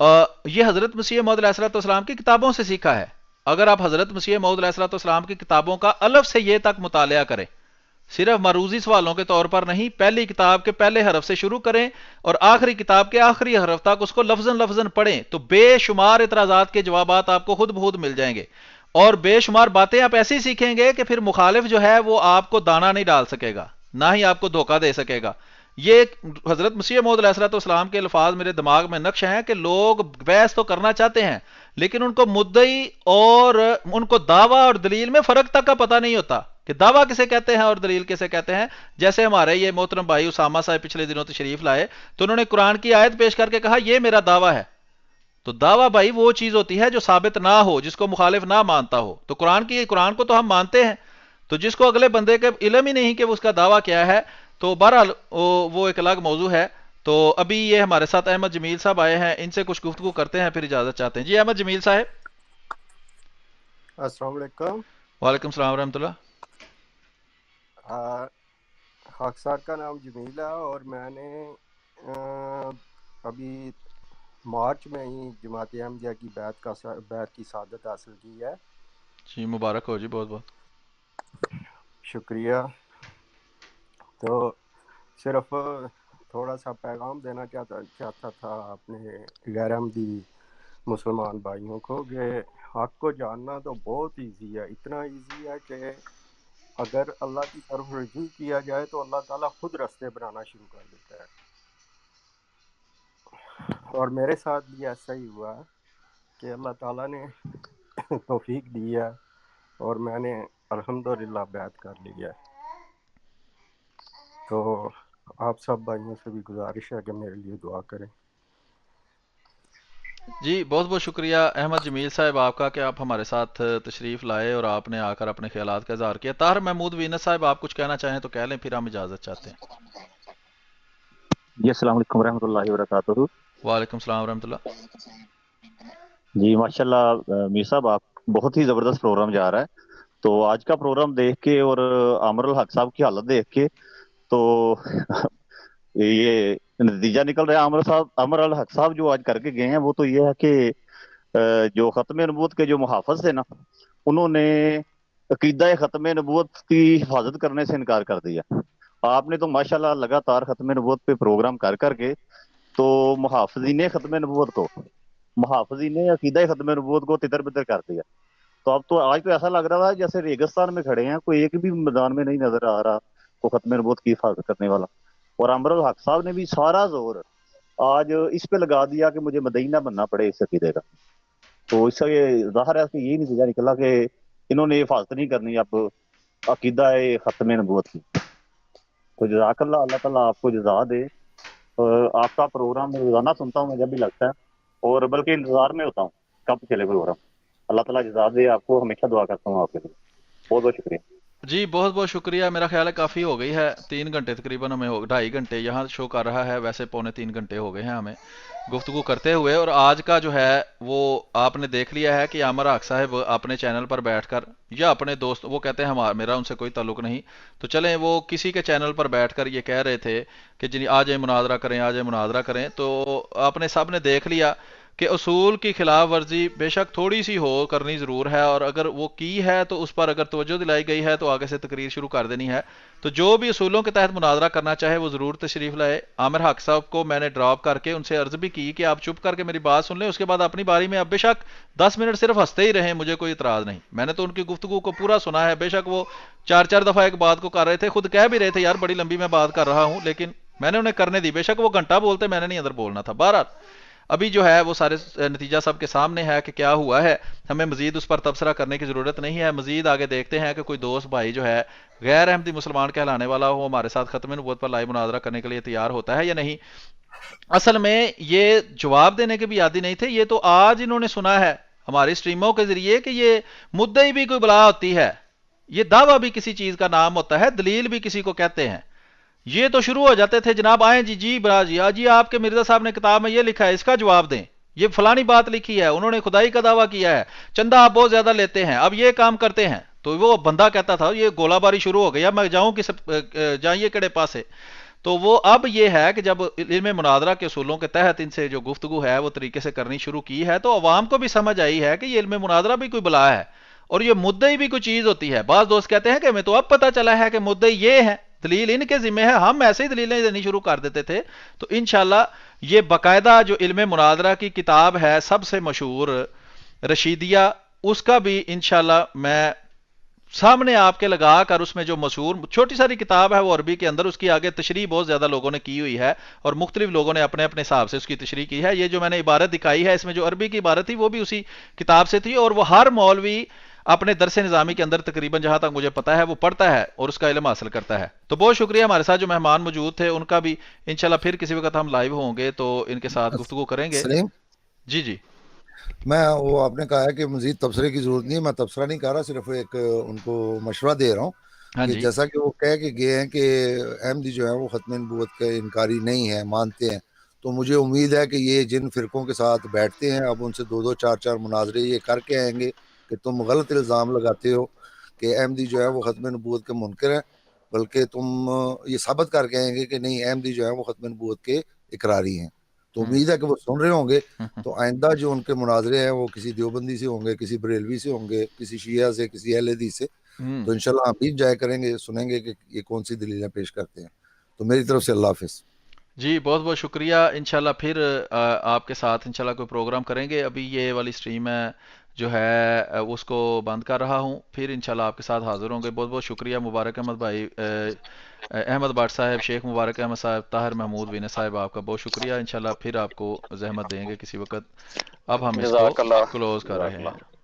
Speaker 2: یہ حضرت مسیح موعود علیہ الصلوۃ والسلام کی کتابوں سے سیکھا ہے. اگر آپ حضرت مسیح موعود علیہ الصلوۃ والسلام کی کتابوں کا الف سے یہ تک مطالعہ کریں، صرف مروزی سوالوں کے طور پر نہیں، پہلی کتاب کے پہلے حرف سے شروع کریں اور آخری کتاب کے آخری حرف تک اس کو لفظاً لفظاً پڑھیں، تو بے شمار اعتراضات کے جوابات آپ کو خود بخود مل جائیں گے، اور بے شمار باتیں آپ ایسی سیکھیں گے کہ پھر مخالف جو ہے وہ آپ کو دانا نہیں ڈال سکے گا، نہ ہی آپ کو دھوکہ دے سکے گا. یہ حضرت مسیح موعود علیہ الصلوۃ والسلام کے الفاظ میرے دماغ میں نقش ہیں کہ لوگ بحث تو کرنا چاہتے ہیں لیکن ان کو مدعی اور ان کو دعویٰ اور دلیل میں فرق تک کا پتہ نہیں ہوتا کہ دعویٰ کسے کہتے ہیں اور دلیل کسے کہتے ہیں. جیسے ہمارے یہ محترم بھائی اسامہ صاحب پچھلے دنوں تشریف لائے تو انہوں نے قرآن کی آیت پیش کر کے کہا یہ میرا دعویٰ ہے. تو دعویٰ بھائی وہ چیز ہوتی ہے جو ثابت نہ ہو، جس کو مخالف نہ مانتا ہو. تو قرآن کو تو ہم مانتے ہیں، تو جس کو اگلے بندے کے علم ہی نہیں کہ اس کا دعویٰ کیا ہے، تو بہرحال وہ ایک الگ موضوع ہے. تو ابھی یہ ہمارے ساتھ احمد جمیل صاحب آئے ہیں، ان سے کچھ گفتگو کرتے ہیں پھر اجازت چاہتے ہیں. جی احمد جمیل صاحب.
Speaker 7: السلام علیکم.
Speaker 2: وعلیکم السلام ورحمۃ اللہ.
Speaker 7: خاک سار کا نام جمیل ہے اور میں نے ابھی مارچ میں ہی جماعت احمدیہ کی بیعت کی سعادت حاصل کی ہے.
Speaker 2: جی مبارک ہو جی، بہت بہت
Speaker 7: شکریہ. تو صرف تھوڑا سا پیغام دینا چاہتا تھا اپنے غیر احمدی مسلمان بھائیوں کو کہ حق کو جاننا تو بہت ایزی ہے، اتنا ایزی ہے کہ اگر اللہ کی طرف رجوع کیا جائے تو اللہ تعالیٰ خود راستے بنانا شروع کر دیتا ہے. اور میرے ساتھ بھی ایسا ہی ہوا کہ اللہ تعالیٰ نے توفیق دی ہے اور میں نے الحمدللہ بیعت کر لی ہے. تو آپ سب بھائیوں سے بھی گزارش ہے کہ میرے لیے دعا کریں.
Speaker 2: جی بہت بہت شکریہ احمد جمیل صاحب آپ کا کہ آپ ہمارے ساتھ تشریف لائے اور آپ نے آ کر اپنے خیالات کا اظہار کیا. طاہر محمود وینس صاحب آپ کچھ کہنا چاہیں تو کہہ لیں، پھر ہم اجازت چاہتے ہیں.
Speaker 8: جی السلام علیکم ورحمۃ اللہ وبرکاتہ.
Speaker 2: وعلیکم السلام ورحمۃ اللہ.
Speaker 8: جی ماشاء اللہ میر صاحب، آپ بہت ہی زبردست پروگرام جا رہا ہے. تو آج کا پروگرام دیکھ کے اور عامر الحق صاحب کی حالت دیکھ کے تو یہ نتیجہ نکل رہا ہے. عامر الحق صاحب جو آج کر کے گئے ہیں وہ تو یہ ہے کہ جو ختم نبوت کے جو محافظ تھے نا، انہوں نے عقیدہ ختم نبوت کی حفاظت کرنے سے انکار کر دیا. آپ نے تو ماشاءاللہ لگاتار ختم نبوت پہ پروگرام کر کے تو محافظین ختم عقیدہ ختم نبوت کو تتر بتر کر دیا. تو اب تو آج تو ایسا لگ رہا ہے جیسے ریگستان میں کھڑے ہیں، کوئی ایک بھی میدان میں نہیں نظر آ رہا کو ختم نبوت کی حفاظت کرنے والا. اور عامر الحق صاحب نے بھی سارا زور آج اس پہ لگا دیا کہ مجھے مدینہ بننا پڑے اس عقیدے کا. تو اس سے ظاہر ہے کہ یہی نتیجہ نکلا کہ انہوں نے حفاظت نہیں کرنی اب عقیدہ ختم نبوت کی. تو جزاک اللہ، اللہ تعالیٰ آپ کو جزا دے. آپ کا پروگرام روزانہ سنتا ہوں میں جب بھی لگتا ہے، اور بلکہ انتظار میں ہوتا ہوں کب چلے پروگرام. اللہ تعالیٰ جزا دے آپ کو، ہمیشہ دعا کرتا ہوں آپ کے لیے. بہت بہت شکریہ.
Speaker 2: جی بہت بہت شکریہ. میرا خیال ہے کافی ہو گئی ہے، 3 گھنٹے تقریباً ہمیں 2.5 گھنٹے یہاں شو کر رہا ہے، ویسے 2.25 گھنٹے ہو گئے ہیں ہمیں گفتگو کرتے ہوئے. اور آج کا جو ہے وہ آپ نے دیکھ لیا ہے کہ عامر حق صاحب اپنے چینل پر بیٹھ کر یا اپنے دوست، وہ کہتے ہیں میرا ان سے کوئی تعلق نہیں، تو چلیں وہ کسی کے چینل پر بیٹھ کر یہ کہہ رہے تھے کہ جی آ جائیں مناظرہ کریں. تو آپ نے سب نے دیکھ لیا کہ اصول کی خلاف ورزی بے شک تھوڑی سی ہو کرنی ضرور ہے، اور اگر وہ کی ہے تو اس پر اگر توجہ دلائی گئی ہے تو آگے سے تقریر شروع کر دینی ہے. تو جو بھی اصولوں کے تحت مناظرہ کرنا چاہے وہ ضرور تشریف لائے. عامر حق صاحب کو میں نے ڈراپ کر کے ان سے عرض بھی کی کہ آپ چپ کر کے میری بات سن لیں، اس کے بعد اپنی باری میں اب بے شک 10 منٹ صرف ہنستے ہی رہیں، مجھے کوئی اعتراض نہیں. میں نے تو ان کی گفتگو کو پورا سنا ہے، بے شک وہ 4 دفعہ ایک بات کو کر رہے تھے، خود کہہ بھی رہے تھے یار بڑی لمبی میں بات کر رہا ہوں، لیکن میں نے انہیں کرنے دی. بے شک وہ گھنٹہ بولتے، میں نے نہیں ادھر بولنا تھا. بہرحال ابھی جو ہے وہ سارے نتیجہ سب کے سامنے ہے کہ کیا ہوا ہے. ہمیں مزید اس پر تبصرہ کرنے کی ضرورت نہیں ہے. مزید آگے دیکھتے ہیں کہ کوئی دوست بھائی جو ہے غیر احمدی مسلمان کہلانے والا ہو ہمارے ساتھ ختم نبوت پر لائیو مناظرہ کرنے کے لیے تیار ہوتا ہے یا نہیں. اصل میں یہ جواب دینے کے بھی عادی نہیں تھے، یہ تو آج انہوں نے سنا ہے ہماری سٹریموں کے ذریعے کہ یہ مدعی بھی کوئی بلا ہوتی ہے، یہ دعویٰ بھی کسی چیز کا نام ہوتا ہے، دلیل بھی کسی کو کہتے ہیں. یہ تو شروع ہو جاتے تھے جناب آئیں جی برا جی آپ کے مرزا صاحب نے کتاب میں یہ لکھا ہے، اس کا جواب دیں، یہ فلانی بات لکھی ہے، انہوں نے خدائی کا دعویٰ کیا ہے، چندہ آپ بہت زیادہ لیتے ہیں، اب یہ کام کرتے ہیں. تو وہ بندہ کہتا تھا یہ گولہ باری شروع ہو گئی، اب میں جاؤں جائیں یہ کڑے پاسے. تو وہ اب یہ ہے کہ جب علم مناظرہ کے اصولوں کے تحت ان سے جو گفتگو ہے وہ طریقے سے کرنی شروع کی ہے تو عوام کو بھی سمجھ آئی ہے کہ یہ علم مناظرہ بھی کوئی بلا ہے اور یہ مدعی بھی کوئی چیز ہوتی ہے. بعض دوست کہتے ہیں کہ ہمیں تو اب پتہ چلا ہے کہ مدعی یہ ہے, دلیل ان کے ذمہ ہے, ہم ایسے ہی دلیلیں دینی شروع کر دیتے تھے. تو انشاءاللہ یہ باقاعدہ جو علم مناظرہ کی کتاب ہے سب سے مشہور رشیدیہ, اس کا بھی انشاءاللہ میں سامنے آپ کے لگا کر اس میں جو مشہور چھوٹی ساری کتاب ہے وہ عربی کے اندر, اس کی آگے تشریح بہت زیادہ لوگوں نے کی ہوئی ہے اور مختلف لوگوں نے اپنے اپنے حساب سے اس کی تشریح کی ہے. یہ جو میں نے عبارت دکھائی ہے اس میں جو عربی کی عبارت تھی وہ بھی اسی کتاب سے تھی اور وہ ہر مولوی اپنے درس نظامی کے اندر تقریباً جہاں تک مجھے پتا ہے وہ پڑھتا ہے اور اس کا علم حاصل کرتا ہے. تو بہت شکریہ. ہمارے ساتھ جو مہمان موجود تھے ان کا بھی انشاءاللہ پھر کسی وقت ہم لائیو ہوں گے تو ان کے ساتھ گفتگو کریں گے.
Speaker 4: سلیم,
Speaker 2: جی جی
Speaker 4: میں وہ آپ نے کہا ہے کہ مزید تبصرے کی ضرورت نہیں ہے, میں تبصرہ نہیں کر رہا, صرف ایک ان کو مشورہ دے رہا ہوں
Speaker 2: ہاں
Speaker 4: کہ
Speaker 2: جی
Speaker 4: جیسا کہ وہ کہہ کے گئے ہیں کہ احمدی جو ہے وہ ختم نبوت کے انکاری نہیں ہے, مانتے ہیں, تو مجھے امید ہے کہ یہ جن فرقوں کے ساتھ بیٹھتے ہیں اب ان سے 2 4 مناظرے یہ کر کے آئیں گے کہ تم غلط الزام لگاتے ہو کہ احمدی جو ہے وہ ختم نبوت کے منکر ہیں, بلکہ تم یہ ثابت کر کے آئیں گے کہ نہیں احمدی جو ہے وہ ختم نبوت کے اقراری ہیں. تو امید ہے کہ وہ سن رہے ہوں گے. تو آئندہ جو ان کے مناظرے ہیں وہ کسی دیوبندی سے ہوں گے, کسی بریلوی سے ہوں گے, کسی شیعہ سے, کسی اہل حدیث سے, تو انشاءاللہ ہم بھی جائے کریں گے, سنیں گے کہ یہ کون سی دلیلیں پیش کرتے ہیں. تو میری طرف سے اللہ حافظ.
Speaker 2: جی بہت بہت شکریہ. انشاءاللہ پھر آپ کے ساتھ انشاءاللہ کوئی پروگرام کریں گے. ابھی یہ والی سٹریم ہے جو ہے اس کو بند کر رہا ہوں, پھر انشاءاللہ آپ کے ساتھ حاضر ہوں گے. بہت بہت شکریہ. مبارک احمد بھائی, احمد بٹ صاحب, شیخ مبارک احمد صاحب, طاہر محمود وینے صاحب, آپ کا بہت شکریہ. انشاءاللہ پھر آپ کو زحمت دیں گے کسی وقت. اب ہم اس کو
Speaker 5: جزاک اللہ
Speaker 2: کلوز کر
Speaker 5: جزاک
Speaker 2: رہے
Speaker 5: اللہ
Speaker 2: ہیں.